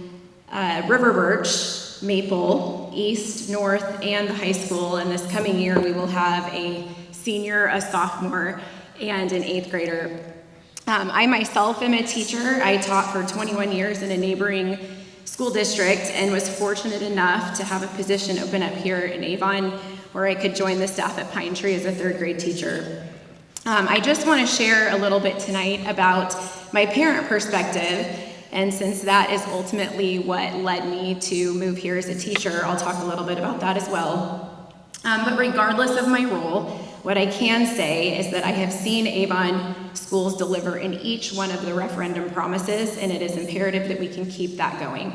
River Birch, Maple, East, North, and the high school. And this coming year, we will have a senior, a sophomore, and an 8th grader. I myself am a teacher. I taught for 21 years in a neighboring school district and was fortunate enough to have a position open up here in Avon where I could join the staff at Pine Tree as a 3rd grade teacher. I just want to share a little bit tonight about my parent perspective, and since that is ultimately what led me to move here as a teacher, I'll talk a little bit about that as well. But regardless of my role, what I can say is that I have seen Avon schools deliver in each one of the referendum promises, and it is imperative that we can keep that going.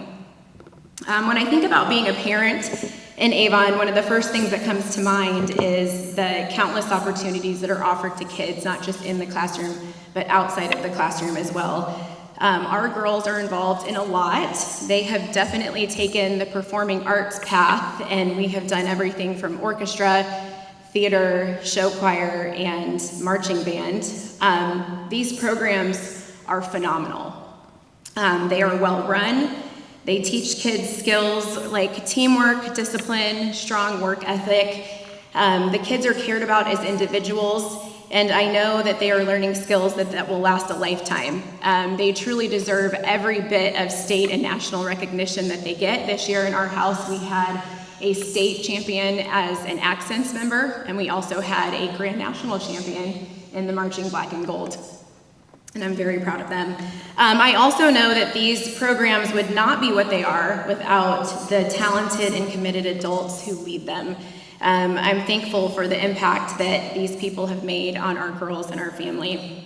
When I think about being a parent in Avon, one of the first things that comes to mind is the countless opportunities that are offered to kids, not just in the classroom, but outside of the classroom as well. Our girls are involved in a lot. They have definitely taken the performing arts path, and we have done everything from orchestra, theater, show choir, and marching band. These programs are phenomenal. They are well run. They teach kids skills like teamwork, discipline, strong work ethic. The kids are cared about as individuals, and I know that they are learning skills that will last a lifetime. They truly deserve every bit of state and national recognition that they get. This year in our house, we had a state champion as an accents member, and we also had a grand national champion in the marching black and gold. And I'm very proud of them. I also know that these programs would not be what they are without the talented and committed adults who lead them. I'm thankful for the impact that these people have made on our girls and our family.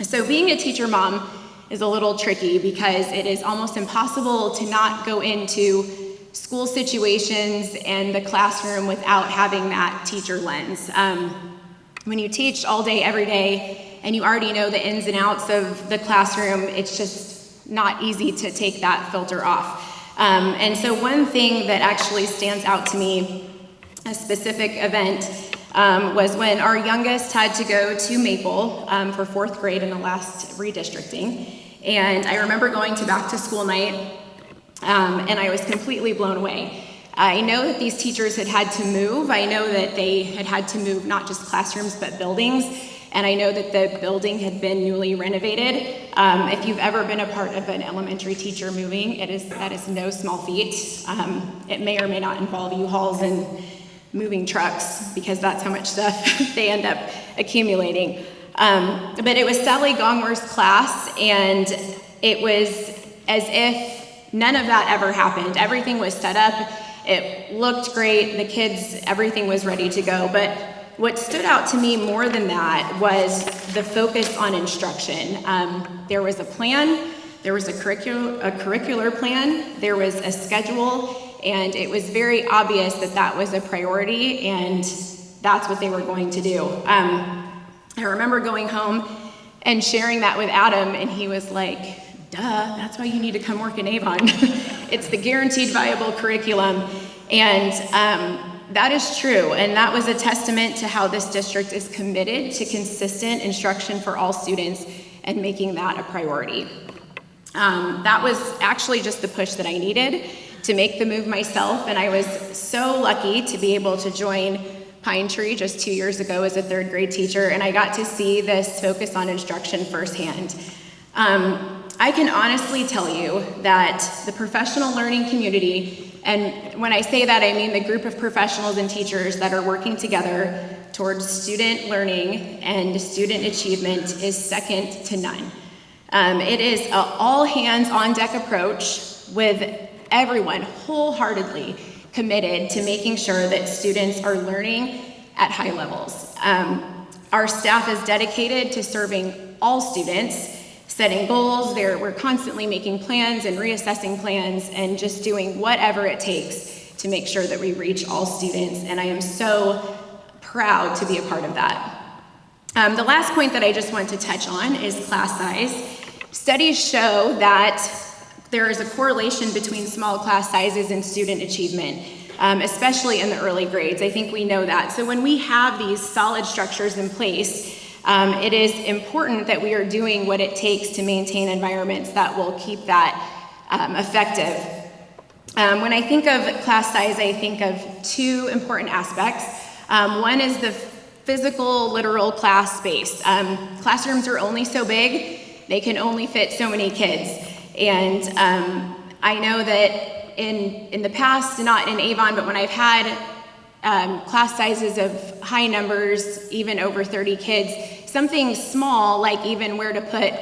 So being a teacher mom is a little tricky because it is almost impossible to not go into school situations and the classroom without having that teacher lens. When you teach all day, every day, and you already know the ins and outs of the classroom, it's just not easy to take that filter off. And so one thing that actually stands out to me, a specific event, was when our youngest had to go to Maple for 4th grade in the last redistricting. And I remember going to back to school night, and I was completely blown away. I know that these teachers had to move. I know that they had to move not just classrooms, but buildings. and I know that the building had been newly renovated. If you've ever been a part of an elementary teacher moving, that is no small feat. It may or may not involve U-Hauls and moving trucks, because that's how much stuff they end up accumulating. But it was Sally Gongwer's class, and it was as if none of that ever happened. Everything was set up, it looked great, the kids, everything was ready to go. But what stood out to me more than that was the focus on instruction. There was a plan, there was a curricular plan, there was a schedule, and it was very obvious that that was a priority, and that's what they were going to do. I remember going home and sharing that with Adam, and he was like, duh, that's why you need to come work in Avon. It's the guaranteed viable curriculum. And that is true, and that was a testament to how this district is committed to consistent instruction for all students and making that a priority. That was actually just the push that I needed to make the move myself, and I was so lucky to be able to join Pine Tree just 2 years ago as a third grade teacher, and I got to see this focus on instruction firsthand. I can honestly tell you that the professional learning community, and when I say that, I mean the group of professionals and teachers that are working together towards student learning and student achievement, is second to none. It is an all hands on deck approach with everyone wholeheartedly committed to making sure that students are learning at high levels. Our staff is dedicated to serving all students, setting goals. We're constantly making plans and reassessing plans and just doing whatever it takes to make sure that we reach all students, and I am so proud to be a part of that. The last point that I just want to touch on is class size. Studies show that there is a correlation between small class sizes and student achievement, especially in the early grades. I think we know that. So when we have these solid structures in place, it is important that we are doing what it takes to maintain environments that will keep that effective. When I think of class size, I think of two important aspects. One is the physical, literal class space. Classrooms are only so big, they can only fit so many kids. And I know that in the past, not in Avon, but when I've had class sizes of high numbers, even over 30 kids, something small, like even where to put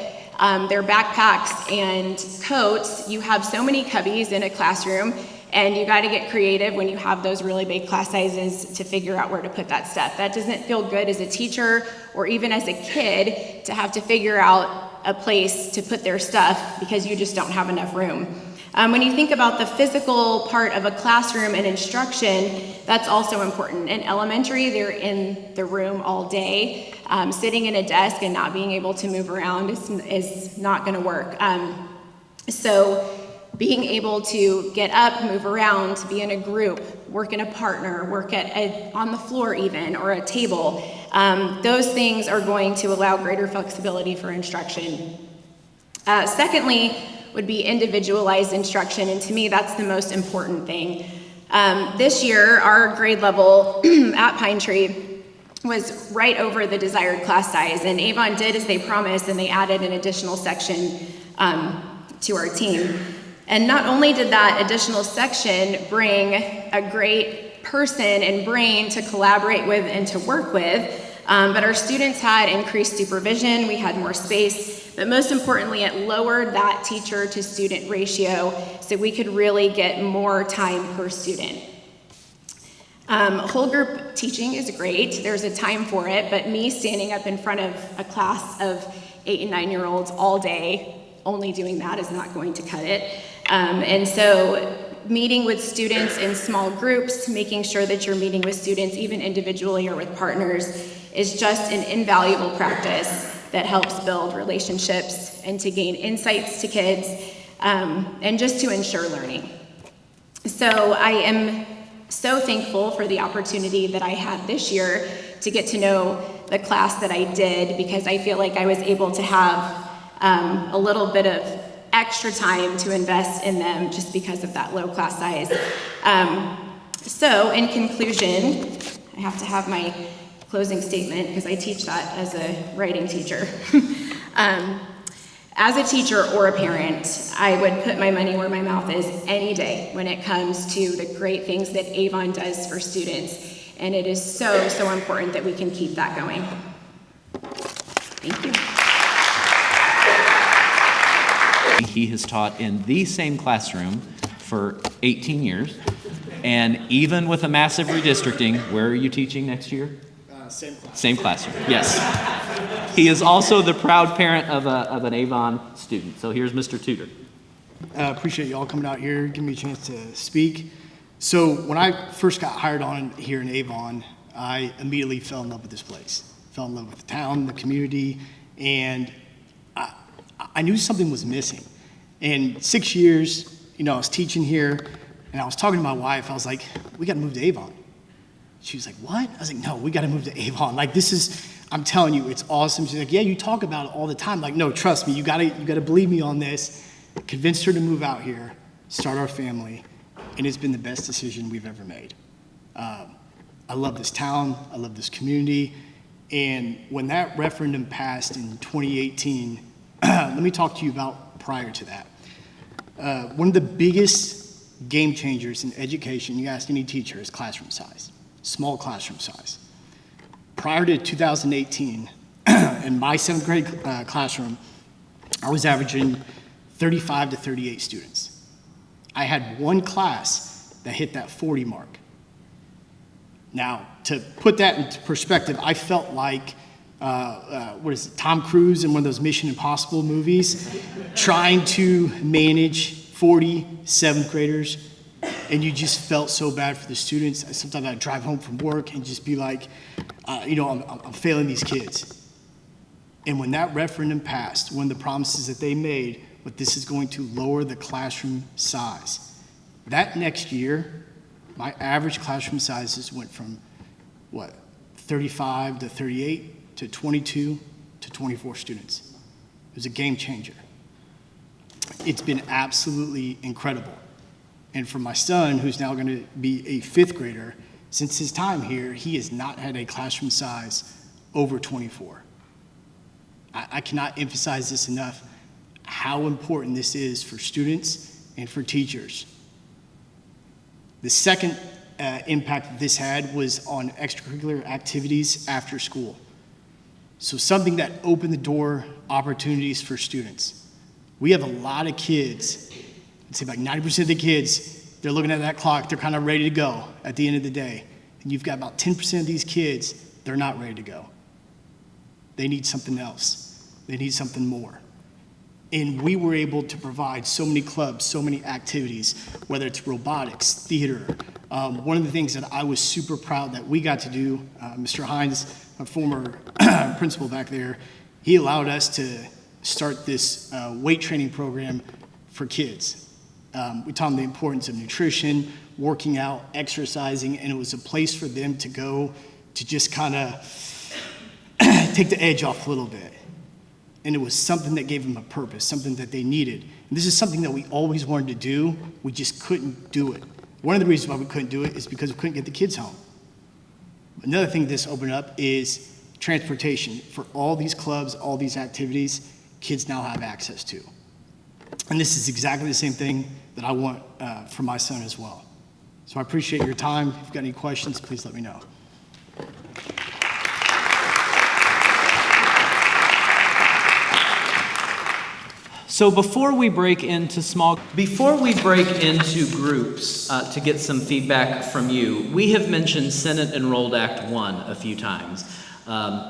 their backpacks and coats, you have so many cubbies in a classroom, and you got to get creative when you have those really big class sizes to figure out where to put that stuff. That doesn't feel good as a teacher or even as a kid to have to figure out a place to put their stuff because you just don't have enough room. When you think about the physical part of a classroom and instruction, that's also important. In elementary, they're in the room all day. Sitting in a desk and not being able to move around is not going to work. So being able to get up, move around, to be in a group, work in a partner, work on the floor even, or a table, those things are going to allow greater flexibility for instruction. Secondly, would be individualized instruction, and to me that's the most important thing. This year, our grade level at Pine Tree was right over the desired class size, and Avon did as they promised, and they added an additional section to our team. And not only did that additional section bring a great person and brain to collaborate with and to work with, but our students had increased supervision, we had more space, but most importantly, it lowered that teacher to student ratio so we could really get more time per student. Whole group teaching is great, there's a time for it, but me standing up in front of a class of 8 and 9-year-olds all day, only doing that is not going to cut it. And so meeting with students in small groups, making sure that you're meeting with students even individually or with partners, is just an invaluable practice that helps build relationships and to gain insights to kids and just to ensure learning. So I am so thankful for the opportunity that I had this year to get to know the class that I did, because I feel like I was able to have a little bit of extra time to invest in them just because of that low class size. So in conclusion, I have to have my closing statement, because I teach that as a writing teacher. As a teacher or a parent, I would put my money where my mouth is any day when it comes to the great things that Avon does for students. And it is so, so important that we can keep that going. Thank you. He has taught in the same classroom for 18 years. And even with a massive redistricting, where are you teaching next year? Same class. Same classroom, yes. He is also the proud parent of an Avon student. So here's Mr. Tudor. Appreciate you all coming out here, giving me a chance to speak. So when I first got hired on here in Avon, I immediately fell in love with this place. Fell in love with the town, the community, and I knew something was missing. In 6 years, I was teaching here, and I was talking to my wife. I was like, we got to move to Avon. She was like, what? I was like, no, we got to move to Avon. Like, I'm telling you, it's awesome. She's like, yeah, you talk about it all the time. Like, no, trust me, you gotta believe me on this. Convinced her to move out here, start our family, and it's been the best decision we've ever made. I love this town, I love this community, and when that referendum passed in 2018, let me talk to you about prior to that. One of the biggest game changers in education, you ask any teacher, is classroom size. Small classroom size. Prior to 2018, in my 7th grade classroom, I was averaging 35 to 38 students. I had one class that hit that 40 mark. Now, to put that into perspective, I felt like, Tom Cruise in one of those Mission Impossible movies, trying to manage 40 7th graders. And you just felt so bad for the students. Sometimes I'd drive home from work and just be like, I'm failing these kids. And when that referendum passed, one of the promises that they made, but this is going to lower the classroom size. That next year, my average classroom sizes went from, 35 to 38 to 22 to 24 students. It was a game changer. It's been absolutely incredible. And for my son, who's now going to be a 5th grader, since his time here, he has not had a classroom size over 24. I cannot emphasize this enough, how important this is for students and for teachers. The second impact that this had was on extracurricular activities after school. So something that opened the door opportunities for students. We have a lot of kids, I'd say like 90% of the kids, they're looking at that clock, they're kind of ready to go at the end of the day. And you've got about 10% of these kids, they're not ready to go. They need something else. They need something more. And we were able to provide so many clubs, so many activities, whether it's robotics, theater. One of the things that I was super proud that we got to do, Mr. Hines, a former principal back there, he allowed us to start this weight training program for kids. We taught them the importance of nutrition, working out, exercising, and it was a place for them to go to just kind of take the edge off a little bit. And it was something that gave them a purpose, something that they needed. And this is something that we always wanted to do, we just couldn't do it. One of the reasons why we couldn't do it is because we couldn't get the kids home. Another thing this opened up is transportation. For all these clubs, all these activities, kids now have access to. And this is exactly the same thing that I want for my son as well. So I appreciate your time. If you've got any questions, please let me know. So before we break into groups to get some feedback from you, we have mentioned Senate Enrolled Act 1 a few times.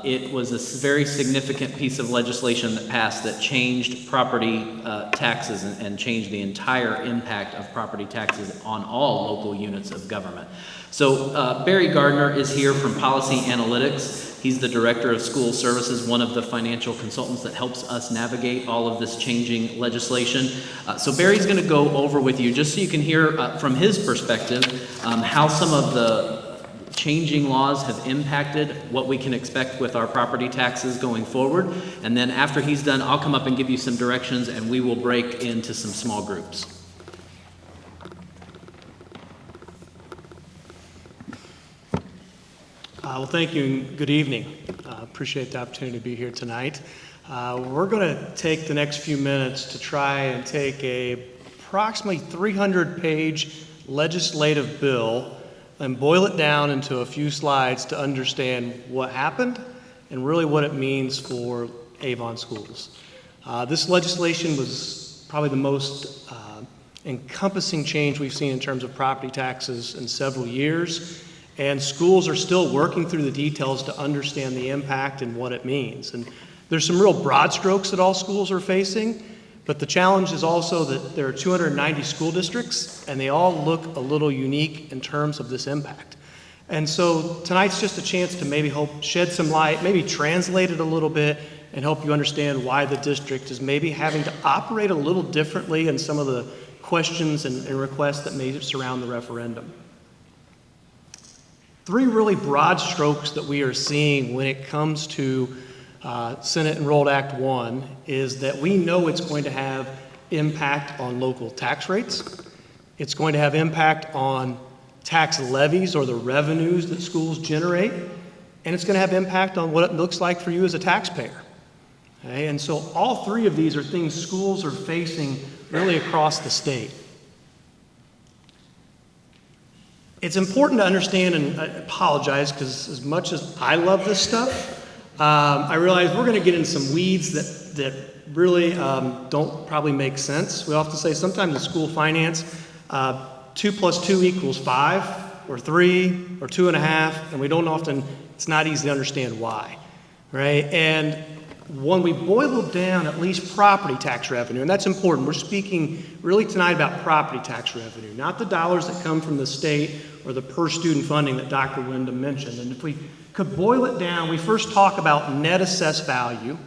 It was a very significant piece of legislation that passed that changed property taxes and changed the entire impact of property taxes on all local units of government. So Barry Gardner is here from Policy Analytics. He's the Director of School Services, one of the financial consultants that helps us navigate all of this changing legislation. So Barry's going to go over with you, just so you can hear from his perspective, how some of the changing laws have impacted what we can expect with our property taxes going forward. And then after he's done, I'll come up and give you some directions, and we will break into some small groups. Well, thank you and good evening. Appreciate the opportunity to be here tonight. We're going to take the next few minutes to try and take a approximately 300-page legislative bill and boil it down into a few slides to understand what happened and really what it means for Avon schools. This legislation was probably the most encompassing change we've seen in terms of property taxes in several years, and schools are still working through the details to understand the impact and what it means. And there's some real broad strokes that all schools are facing, but the challenge is also that there are 290 school districts, and they all look a little unique in terms of this impact. And so tonight's just a chance to maybe help shed some light, maybe translate it a little bit, and help you understand why the district is maybe having to operate a little differently in some of the questions and requests that may surround the referendum. Three really broad strokes that we are seeing when it comes to Senate Enrolled Act 1 is that we know it's going to have impact on local tax rates. It's going to have impact on tax levies or the revenues that schools generate. And it's going to have impact on what it looks like for you as a taxpayer. Okay? And so all three of these are things schools are facing really across the state. It's important to understand, and I apologize because as much as I love this stuff, I realize we're going to get in some weeds that really don't probably make sense. We often say sometimes in school finance, 2 + 2 = 5 or 3 or 2.5, and we don't often, it's not easy to understand why, right? And when we boil down at least property tax revenue, and that's important, we're speaking really tonight about property tax revenue, not the dollars that come from the state or the per student funding that Dr. Wyndham mentioned. And if we could boil it down, we first talk about net assessed value,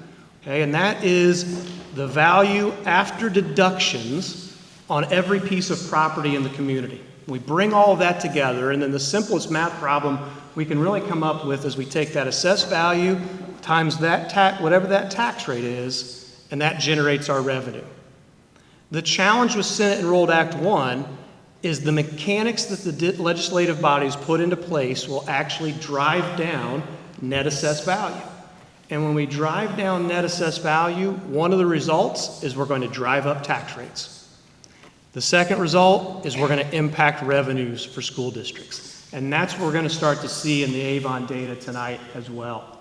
okay, and that is the value after deductions on every piece of property in the community. We bring all of that together, and then the simplest math problem we can really come up with is we take that assessed value times that whatever that tax rate is, and that generates our revenue. The challenge with Senate Enrolled Act 1 is the mechanics that the legislative bodies put into place will actually drive down net assessed value. And when we drive down net assessed value, one of the results is we're going to drive up tax rates. The second result is we're going to impact revenues for school districts. And that's what we're going to start to see in the Avon data tonight as well.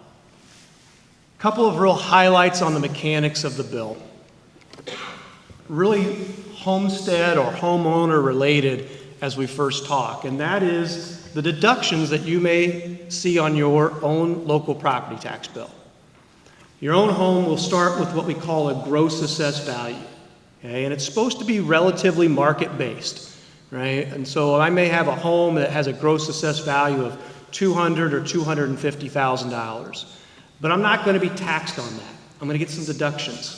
A couple of real highlights on the mechanics of the bill. Really homestead or homeowner related as we first talk, and that is the deductions that you may see on your own local property tax bill. Your own home will start with what we call a gross assessed value, okay? And it's supposed to be relatively market-based, right? And so I may have a home that has a gross assessed value of $200,000 or $250,000, but I'm not going to be taxed on that. I'm going to get some deductions.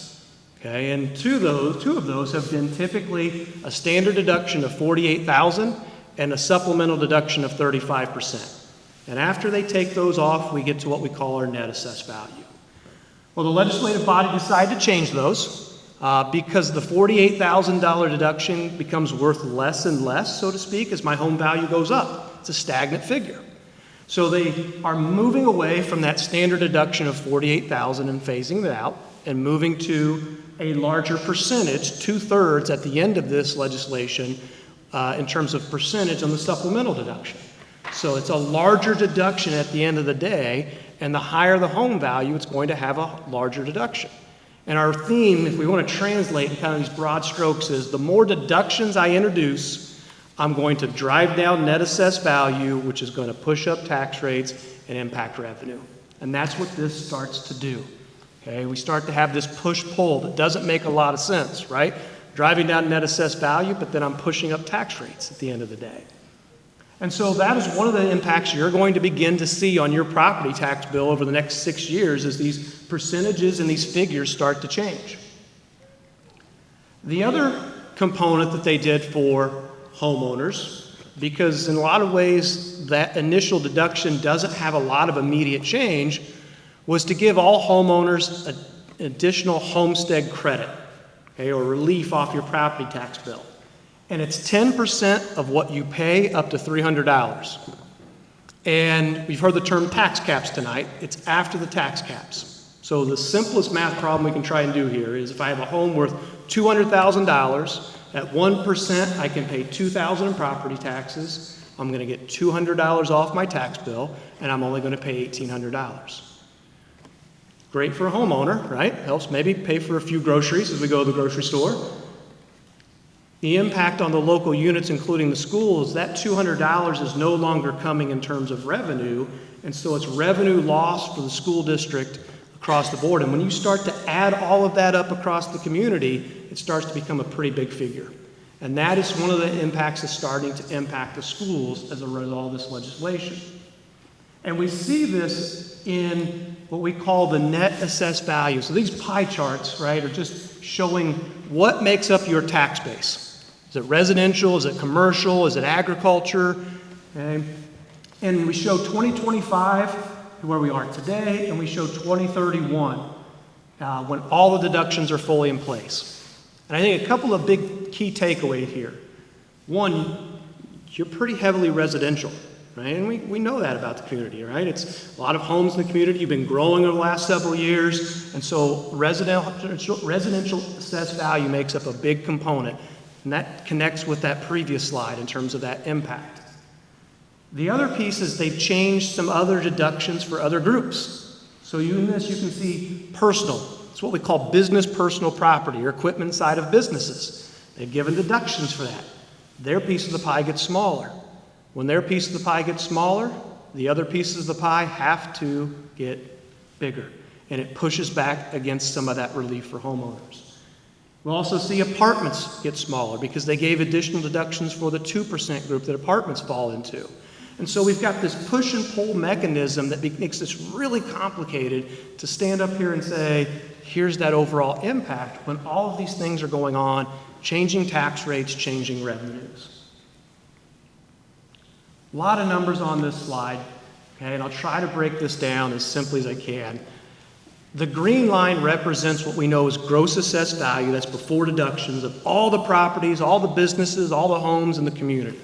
Okay, and two of those have been typically a standard deduction of $48,000 and a supplemental deduction of 35%. And after they take those off, we get to what we call our net assessed value. Well, the legislative body decided to change those because the $48,000 deduction becomes worth less and less, so to speak, as my home value goes up. It's a stagnant figure. So they are moving away from that standard deduction of $48,000 and phasing it out and moving to a larger percentage, 2/3 at the end of this legislation in terms of percentage on the supplemental deduction. So it's a larger deduction at the end of the day, and the higher the home value, it's going to have a larger deduction. And our theme, if we want to translate in kind of these broad strokes, is the more deductions I introduce, I'm going to drive down net assessed value, which is going to push up tax rates and impact revenue. And that's what this starts to do. Okay, we start to have this push-pull that doesn't make a lot of sense, right? Driving down net assessed value, but then I'm pushing up tax rates at the end of the day. And so that is one of the impacts you're going to begin to see on your property tax bill over the next 6 years as these percentages and these figures start to change. The other component that they did for homeowners, because in a lot of ways that initial deduction doesn't have a lot of immediate change, was to give all homeowners an additional homestead credit, okay, or relief off your property tax bill. And it's 10% of what you pay up to $300. And we've heard the term tax caps tonight. It's after the tax caps. So the simplest math problem we can try and do here is if I have a home worth $200,000, at 1% I can pay $2,000 in property taxes. I'm going to get $200 off my tax bill, and I'm only going to pay $1,800. Great for a homeowner, right? Helps maybe pay for a few groceries as we go to the grocery store. The impact on the local units, including the schools, that $200 is no longer coming in terms of revenue, and so it's revenue loss for the school district across the board. And when you start to add all of that up across the community, it starts to become a pretty big figure. And that is one of the impacts that's starting to impact the schools as a result of this legislation. And we see this in what we call the net assessed value. So these pie charts, right, are just showing what makes up your tax base. Is it residential? Is it commercial? Is it agriculture? Okay. And we show 2025, where we are today, and we show 2031, when all the deductions are fully in place. And I think a couple of big key takeaways here. One, you're pretty heavily residential, right? And we know that about the community, right? It's a lot of homes in the community. You've been growing over the last several years, and so residential assessed value makes up a big component. And that connects with that previous slide in terms of that impact. The other piece is they've changed some other deductions for other groups. So in this you can see personal. It's what we call business personal property or equipment side of businesses. They've given deductions for that. Their piece of the pie gets smaller. When their piece of the pie gets smaller, the other pieces of the pie have to get bigger. And it pushes back against some of that relief for homeowners. We'll also see apartments get smaller because they gave additional deductions for the 2% group that apartments fall into. And so we've got this push and pull mechanism that makes this really complicated to stand up here and say, here's that overall impact when all of these things are going on, changing tax rates, changing revenues. A lot of numbers on this slide, okay, and I'll try to break this down as simply as I can. The green line represents what we know as gross assessed value, that's before deductions, of all the properties, all the businesses, all the homes in the community.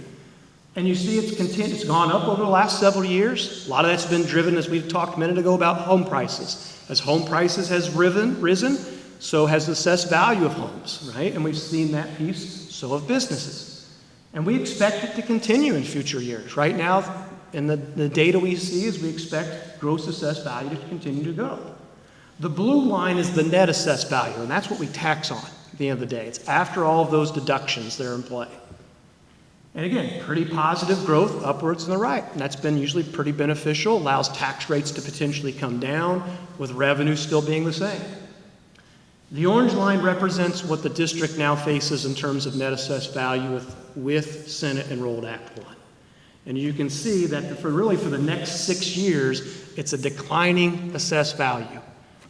And you see it's gone up over the last several years. A lot of that's been driven, as we talked a minute ago, about home prices. As home prices has risen, so has the assessed value of homes, right? And we've seen that piece, so have businesses. And we expect it to continue in future years. Right now, in the data we see is we expect gross assessed value to continue to go. The blue line is the net assessed value, and that's what we tax on at the end of the day. It's after all of those deductions that are in play. And again, pretty positive growth upwards and the right. And that's been usually pretty beneficial, allows tax rates to potentially come down with revenue still being the same. The orange line represents what the district now faces in terms of net assessed value with Senate Enrolled Act 1. And you can see that for the next 6 years, it's a declining assessed value.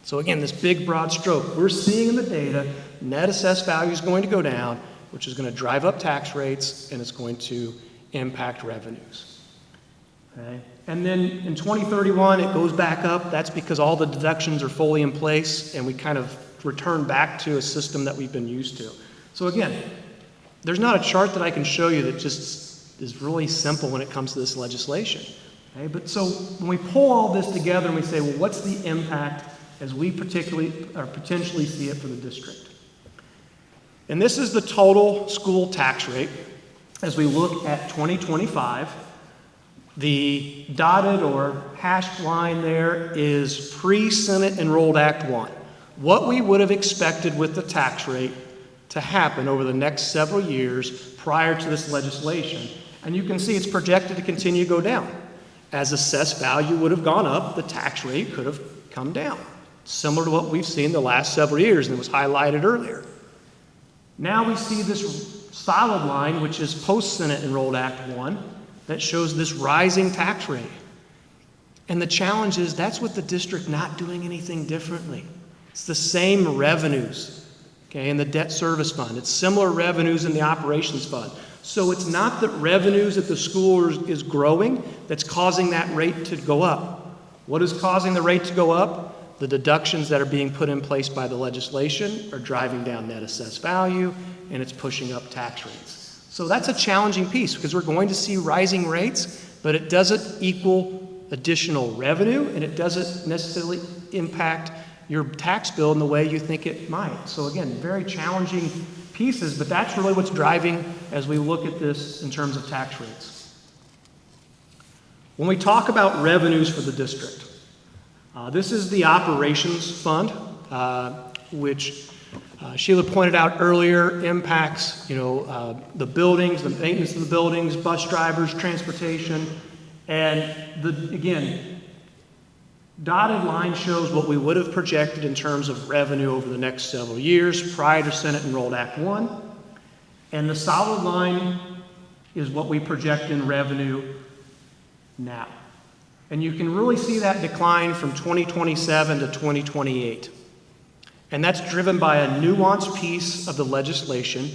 So again, this big broad stroke, we're seeing in the data, net assessed value is going to go down, which is going to drive up tax rates, and it's going to impact revenues. Okay? And then in 2031, it goes back up. That's because all the deductions are fully in place, and we kind of return back to a system that we've been used to. So again, there's not a chart that I can show you that just is really simple when it comes to this legislation. Okay? But so when we pull all this together and we say, well, what's the impact as we potentially see it for the district? And this is the total school tax rate as we look at 2025. The dotted or hashed line there is pre-Senate Enrolled Act 1. What we would have expected with the tax rate to happen over the next several years prior to this legislation. And you can see it's projected to continue to go down. As assessed value would have gone up, the tax rate could have come down, similar to what we've seen the last several years, and it was highlighted earlier. Now we see this solid line, which is post-Senate Enrolled Act 1, that shows this rising tax rate. And the challenge is that's with the district not doing anything differently. It's the same revenues, okay, in the debt service fund. It's similar revenues in the operations fund. So it's not that revenues at the school is growing that's causing that rate to go up. What is causing the rate to go up? The deductions that are being put in place by the legislation are driving down net assessed value, and it's pushing up tax rates. So that's a challenging piece because we're going to see rising rates. but it doesn't equal additional revenue, and it doesn't necessarily impact your tax bill in the way you think it might. So again, very challenging pieces, but that's really what's driving as we look at this in terms of tax rates. When we talk about revenues for the district, this is the operations fund, which Sheila pointed out earlier impacts, the buildings, the maintenance of the buildings, bus drivers, transportation, and again, dotted line shows what we would have projected in terms of revenue over the next several years prior to Senate Enrolled Act 1, and the solid line is what we project in revenue now. And you can really see that decline from 2027 to 2028. And that's driven by a nuanced piece of the legislation,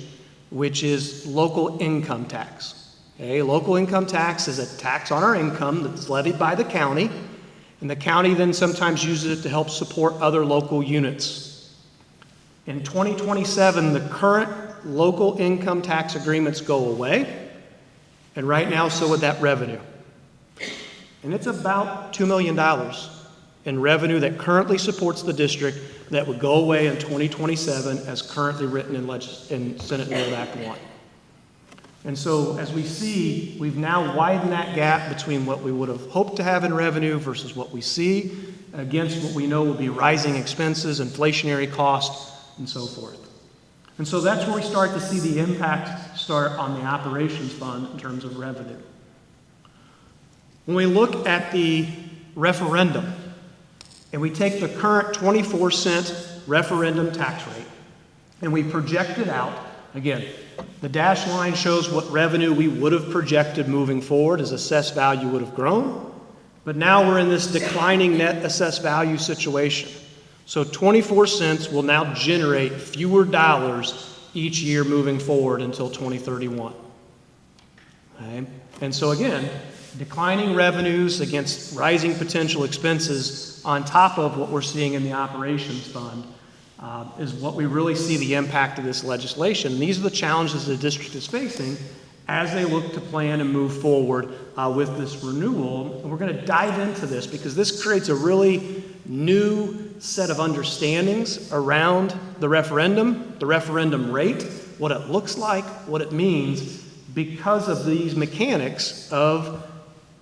which is local income tax. Okay? Local income tax is a tax on our income that's levied by the county, and the county then sometimes uses it to help support other local units. In 2027, the current local income tax agreements go away, and right now, so would that revenue. And it's about $2 million in revenue that currently supports the district that would go away in 2027 as currently written in Senate Enrolled Act 1. And so as we see, we've now widened that gap between what we would have hoped to have in revenue versus what we see against what we know will be rising expenses, inflationary costs, and so forth. And so that's where we start to see the impact start on the operations fund in terms of revenue. When we look at the referendum, and we take the current 24-cent referendum tax rate, and we project it out, again, the dashed line shows what revenue we would have projected moving forward as assessed value would have grown, but now we're in this declining net assessed value situation. So 24 cents will now generate fewer dollars each year moving forward until 2031. Okay? And so again, declining revenues against rising potential expenses on top of what we're seeing in the operations fund is what we really see the impact of this legislation. And these are the challenges the district is facing as they look to plan and move forward with this renewal. And we're going to dive into this because this creates a really new set of understandings around the referendum rate, what it looks like, what it means, because of these mechanics of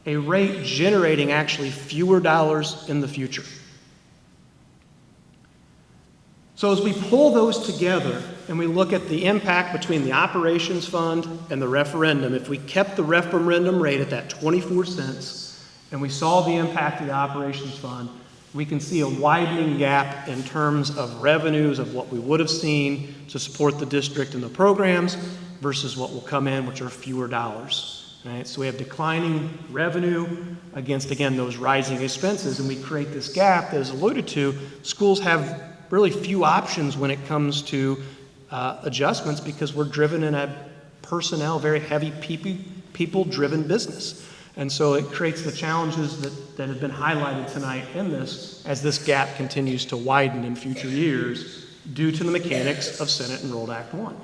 a rate generating actually fewer dollars in the future. So as we pull those together and we look at the impact between the operations fund and the referendum, if we kept the referendum rate at that 24 cents and we saw the impact of the operations fund, we can see a widening gap in terms of revenues of what we would have seen to support the district and the programs versus what will come in, which are fewer dollars. Right? So we have declining revenue against, again, those rising expenses, and we create this gap that is alluded to. Schools have really few options when it comes to adjustments because we're driven in a personnel, very heavy people-driven business. And so it creates the challenges that have been highlighted tonight in this as this gap continues to widen in future years due to the mechanics of Senate Enrolled Act 1.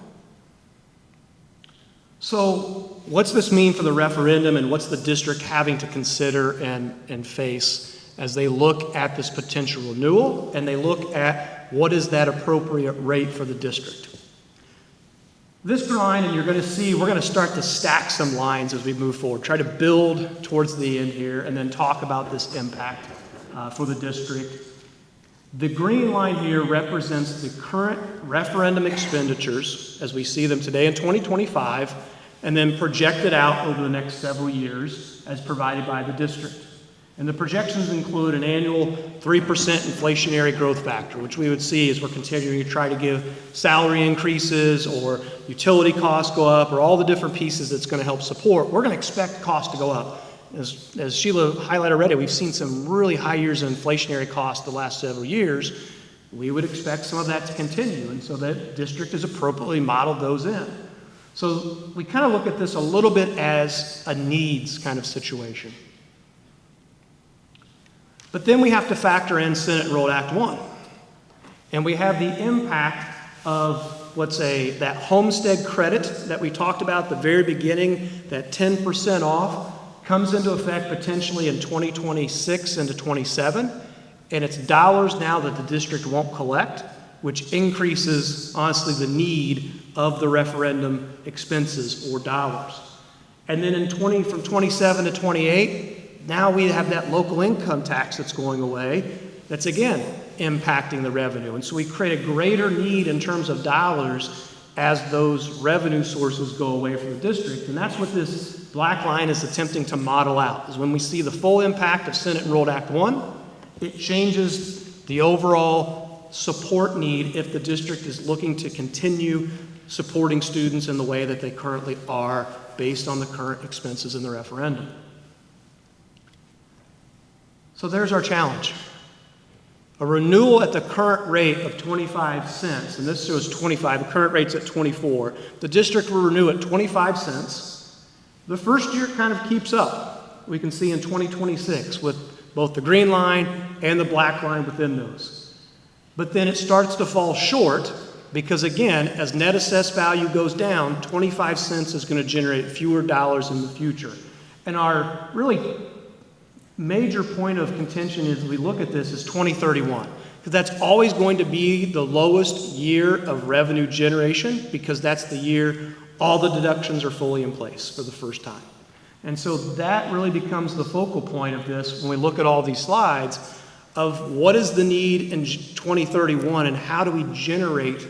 So what's this mean for the referendum, and what's the district having to consider and face as they look at this potential renewal and they look at what is that appropriate rate for the district? This line, and you're going to see, we're going to start to stack some lines as we move forward, try to build towards the end here, and then talk about this impact for the district. The green line here represents the current referendum expenditures as we see them today in 2025, and then projected out over the next several years as provided by the district. And the projections include an annual 3% inflationary growth factor, which we would see as we're continuing to try to give salary increases or utility costs go up or all the different pieces that's going to help support. We're going to expect costs to go up. As Sheila highlighted already, we've seen some really high years of inflationary costs the last several years. We would expect some of that to continue, and so that district has appropriately modeled those in. So we kind of look at this a little bit as a needs kind of situation. But then we have to factor in Senate Enrolled Act 1. And we have the impact of that homestead credit that we talked about at the very beginning, that 10% off, comes into effect potentially in 2026 into 27, and it's dollars now that the district won't collect, which increases, honestly, the need of the referendum expenses or dollars. And then from 27 to 28, now we have that local income tax that's going away, that's again impacting the revenue. And so we create a greater need in terms of dollars as those revenue sources go away from the district. And that's what this black line is attempting to model out, is when we see the full impact of Senate Enrolled Act 1, it changes the overall support need if the district is looking to continue supporting students in the way that they currently are based on the current expenses in the referendum. So there's our challenge. A renewal at the current rate of 25 cents, and this shows 25, the current rate's at 24. The district will renew at 25 cents. The first year kind of keeps up. We can see in 2026 with both the green line and the black line within those. But then it starts to fall short because, again, as net assessed value goes down, 25 cents is going to generate fewer dollars in the future. And our really major point of contention as we look at this is 2031, because that's always going to be the lowest year of revenue generation, because that's the year all the deductions are fully in place for the first time. And so that really becomes the focal point of this when we look at all these slides of what is the need in 2031 and how do we generate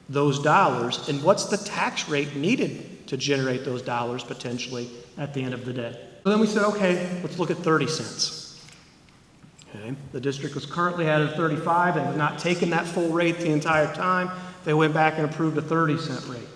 those dollars, and what's the tax rate needed to generate those dollars potentially at the end of the day. So then we said, okay, let's look at 30 cents. Okay. The district was currently at a 35. They have not taken that full rate the entire time. They went back and approved a 30-cent rate.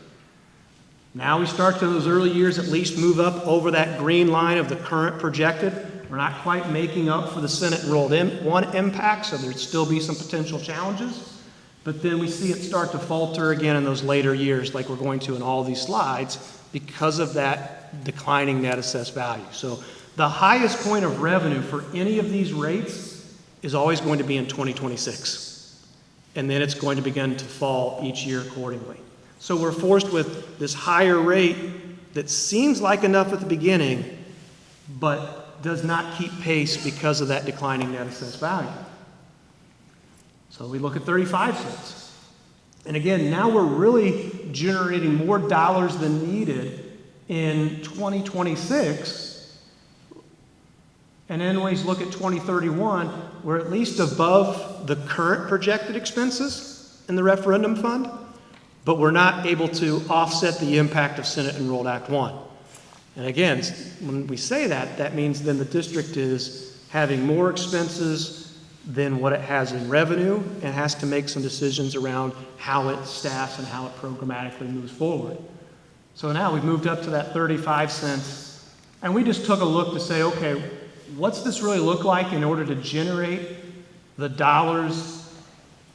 Now we start to those early years at least move up over that green line of the current projected. We're not quite making up for the Senate Enrolled 1 impact, so there'd still be some potential challenges. But then we see it start to falter again in those later years, like we're going to in all these slides, because of that declining net assessed value. So the highest point of revenue for any of these rates is always going to be in 2026. And then it's going to begin to fall each year accordingly. So we're forced with this higher rate that seems like enough at the beginning, but does not keep pace because of that declining net assessed value. So we look at 35 cents. And again, now we're really generating more dollars than needed in 2026. And then when we look at 2031, we're at least above the current projected expenses in the referendum fund, but we're not able to offset the impact of Senate Enrolled Act 1. And again, when we say that, that means then the district is having more expenses than what it has in revenue and has to make some decisions around how it staffs and how it programmatically moves forward. So now we've moved up to that 35 cents, and we just took a look to say, okay, what's this really look like in order to generate the dollars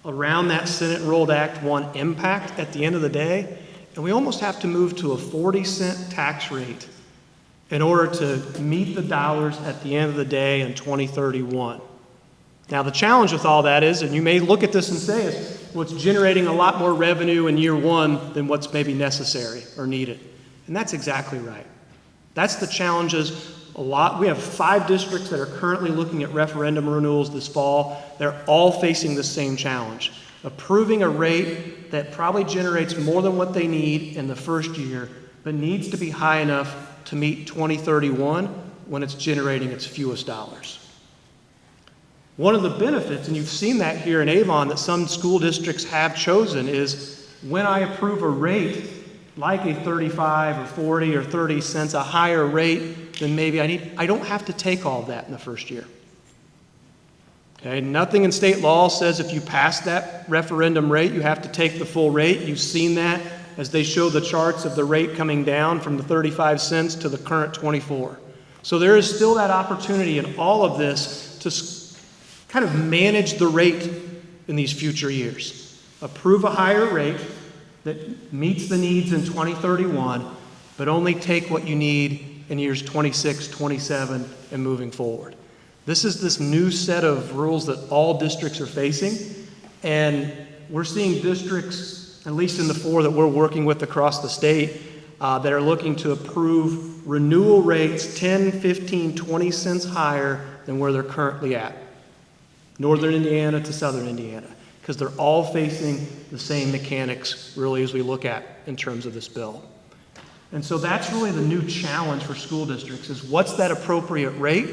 around that Senate Enrolled Act 1 impact at the end of the day? And we almost have to move to a 40-cent tax rate in order to meet the dollars at the end of the day in 2031. Now, the challenge with all that is, and you may look at this and say, well, it's generating a lot more revenue in year one than what's maybe necessary or needed. And that's exactly right. That's the challenges a lot. We have 5 districts that are currently looking at referendum renewals this fall. They're all facing the same challenge. Approving a rate that probably generates more than what they need in the first year, but needs to be high enough to meet 2031 when it's generating its fewest dollars. One of the benefits, and you've seen that here in Avon, that some school districts have chosen is when I approve a rate like a 35 or 40 or 30 cents, a higher rate than maybe I don't have to take all of that in the first year. Okay, nothing in state law says if you pass that referendum rate, you have to take the full rate. You've seen that as they show the charts of the rate coming down from the 35 cents to the current 24. So there is still that opportunity in all of this to kind of manage the rate in these future years. Approve a higher rate that meets the needs in 2031, but only take what you need in years 26, 27, and moving forward. This is this new set of rules that all districts are facing, and we're seeing districts, at least in the 4 that we're working with across the state, that are looking to approve renewal rates 10, 15, 20 cents higher than where they're currently at. Northern Indiana to Southern Indiana, because they're all facing the same mechanics really as we look at in terms of this bill. And so that's really the new challenge for school districts is what's that appropriate rate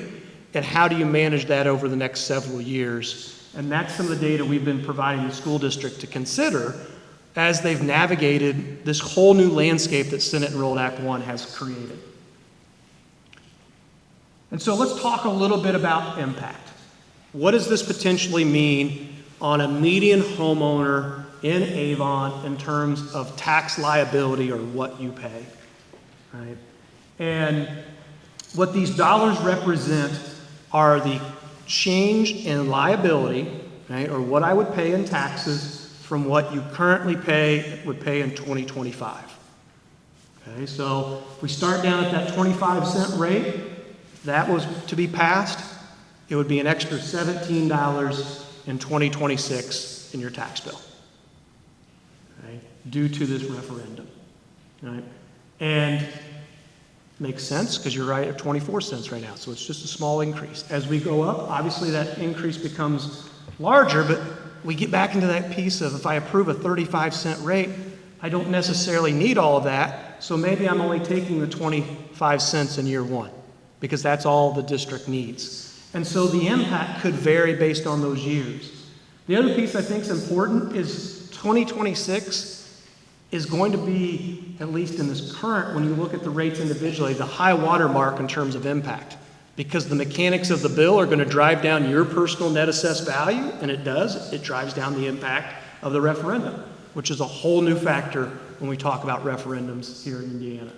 and how do you manage that over the next several years? And that's some of the data we've been providing the school district to consider as they've navigated this whole new landscape that Senate Enrolled Act 1 has created. And so let's talk a little bit about impact. What does this potentially mean on a median homeowner in Avon in terms of tax liability or what you pay, right? And what these dollars represent are the change in liability, right, or what I would pay in taxes from what you currently would pay in 2025. Okay, so if we start down at that 25-cent rate, if that was to be passed, it would be an extra $17 in 2026 in your tax bill, right, due to this referendum, right? And makes sense because you're right at 24 cents right now, so it's just a small increase. As we go up, obviously that increase becomes larger, but we get back into that piece of if I approve a 35-cent rate, I don't necessarily need all of that, so maybe I'm only taking the 25 cents in year one because that's all the district needs. And so the impact could vary based on those years. The other piece I think is important is 2026 is going to be, at least in this current, when you look at the rates individually, the high water mark in terms of impact. Because the mechanics of the bill are going to drive down your personal net assessed value, and it does. It drives down the impact of the referendum, which is a whole new factor when we talk about referendums here in Indiana.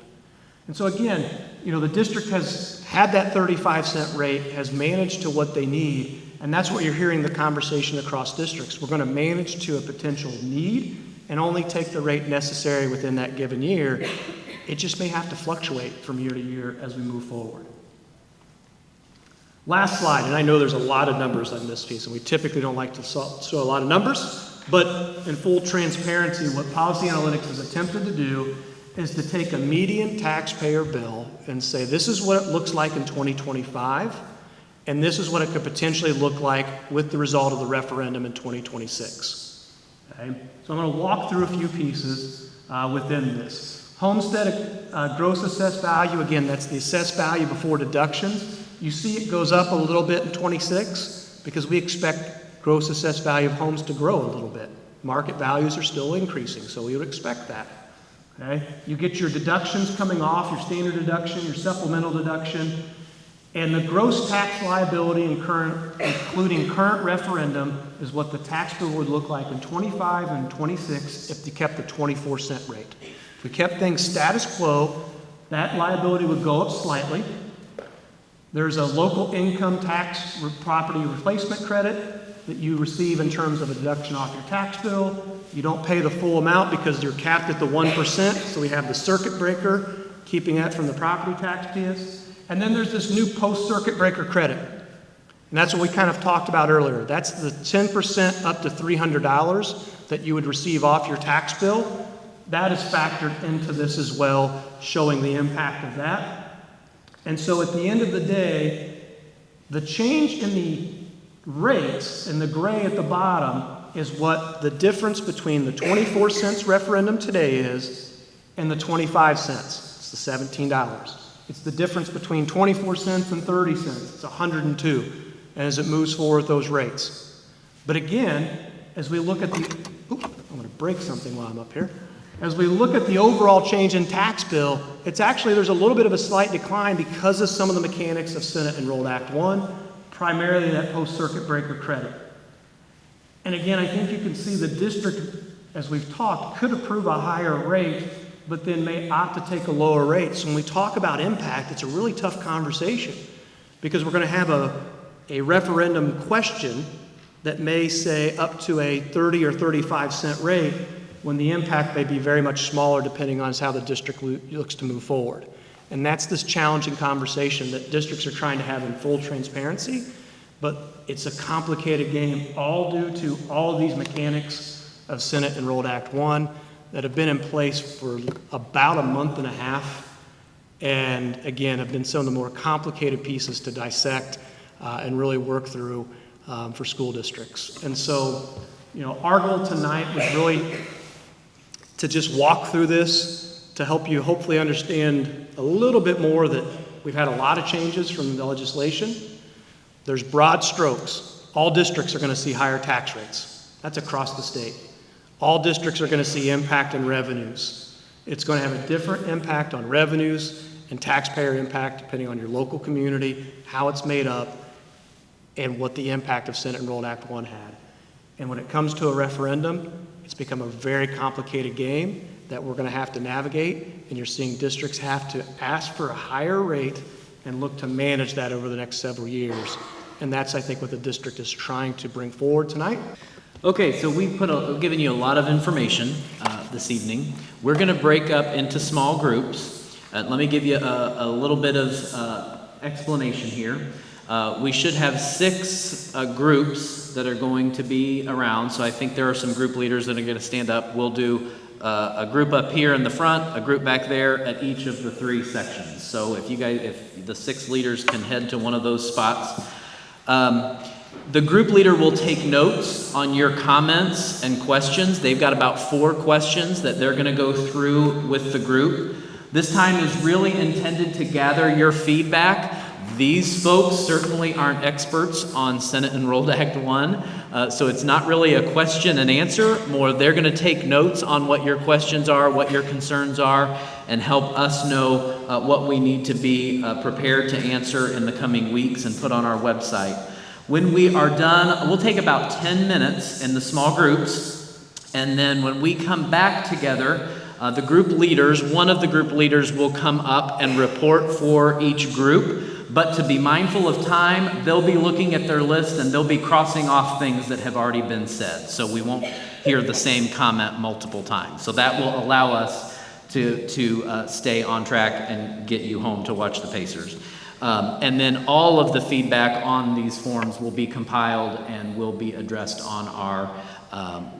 And so again, the district has had that 35-cent rate, has managed to what they need, and that's what you're hearing the conversation across districts. We're going to manage to a potential need and only take the rate necessary within that given year. It just may have to fluctuate from year to year as we move forward. Last slide, and I know there's a lot of numbers on this piece, and we typically don't like to show a lot of numbers, but in full transparency, what Policy Analytics has attempted to do is to take a median taxpayer bill and say, this is what it looks like in 2025, and this is what it could potentially look like with the result of the referendum in 2026. Okay? So I'm going to walk through a few pieces within this. Homestead gross assessed value, again, that's the assessed value before deductions. You see it goes up a little bit in 26 because we expect gross assessed value of homes to grow a little bit. Market values are still increasing, so we would expect that. Okay? You get your deductions coming off, your standard deduction, your supplemental deduction, and the gross tax liability including current referendum is what the tax bill would look like in 25 and 26 if they kept the 24-cent rate. If we kept things status quo, that liability would go up slightly. There's a local income tax property replacement credit that you receive in terms of a deduction off your tax bill. You don't pay the full amount because you're capped at the 1%, so we have the circuit breaker, keeping that from the property tax piece. And then there's this new post-circuit breaker credit. And that's what we kind of talked about earlier. That's the 10% up to $300 that you would receive off your tax bill. That is factored into this as well, showing the impact of that. And so at the end of the day, the change in the rates in the gray at the bottom is what the difference between the 24 cents referendum today is and the 25 cents. It's the $17. It's the difference between 24 cents and 30 cents. It's 102 as it moves forward those rates. But again, as we look at the, I'm going to break something while I'm up here. As we look at the overall change in tax bill, it's actually, there's a little bit of a slight decline because of some of the mechanics of Senate Enrolled Act 1, primarily that post-circuit breaker credit. And again, I think you can see the district, as we've talked, could approve a higher rate, but then may opt to take a lower rate. So when we talk about impact, it's a really tough conversation because we're going to have a referendum question that may say up to a 30 or 35 cent rate, when the impact may be very much smaller depending on how the district looks to move forward. And that's this challenging conversation that districts are trying to have in full transparency, but it's a complicated game all due to all of these mechanics of Senate Enrolled Act 1 that have been in place for about a month and a half, and again, have been some of the more complicated pieces to dissect and really work through for school districts. And so, our goal tonight was really to just walk through this to help you hopefully understand a little bit more that we've had a lot of changes from the legislation. There's broad strokes. All districts are going to see higher tax rates. That's across the state. All districts are going to see impact in revenues. It's going to have a different impact on revenues and taxpayer impact depending on your local community, how it's made up, and what the impact of Senate Enrolled Act 1 had. And when it comes to a referendum, it's become a very complicated game that we're going to have to navigate, and you're seeing districts have to ask for a higher rate and look to manage that over the next several years. And that's, I think, what the district is trying to bring forward tonight. Okay, so we've given you a lot of information this evening. We're going to break up into small groups. Let me give you a little bit of explanation here. We should have 6 groups that are going to be around, so I think there are some group leaders that are going to stand up. We'll do a group up here in the front, a group back there at each of the 3 sections. So if the 6 leaders can head to one of those spots. The group leader will take notes on your comments and questions. They've got about 4 questions that they're going to go through with the group. This time is really intended to gather your feedback. These folks certainly aren't experts on Senate Enrolled Act 1, so it's not really a question and answer. More, they're going to take notes on what your questions are, what your concerns are, and help us know what we need to be prepared to answer in the coming weeks and put on our website. When we are done, we'll take about 10 minutes in the small groups, and then when we come back together, the group leaders, one of the group leaders will come up and report for each group. But to be mindful of time, they'll be looking at their list and they'll be crossing off things that have already been said. So we won't hear the same comment multiple times. So that will allow us to stay on track and get you home to watch the Pacers. And then all of the feedback on these forms will be compiled and will be addressed on our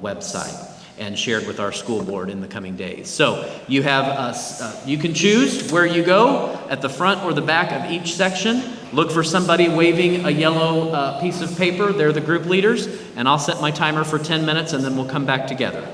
website and shared with our school board in the coming days. So you have you can choose where you go, at the front or the back of each section. Look for somebody waving a yellow piece of paper. They're the group leaders, and I'll set my timer for 10 minutes and then we'll come back together.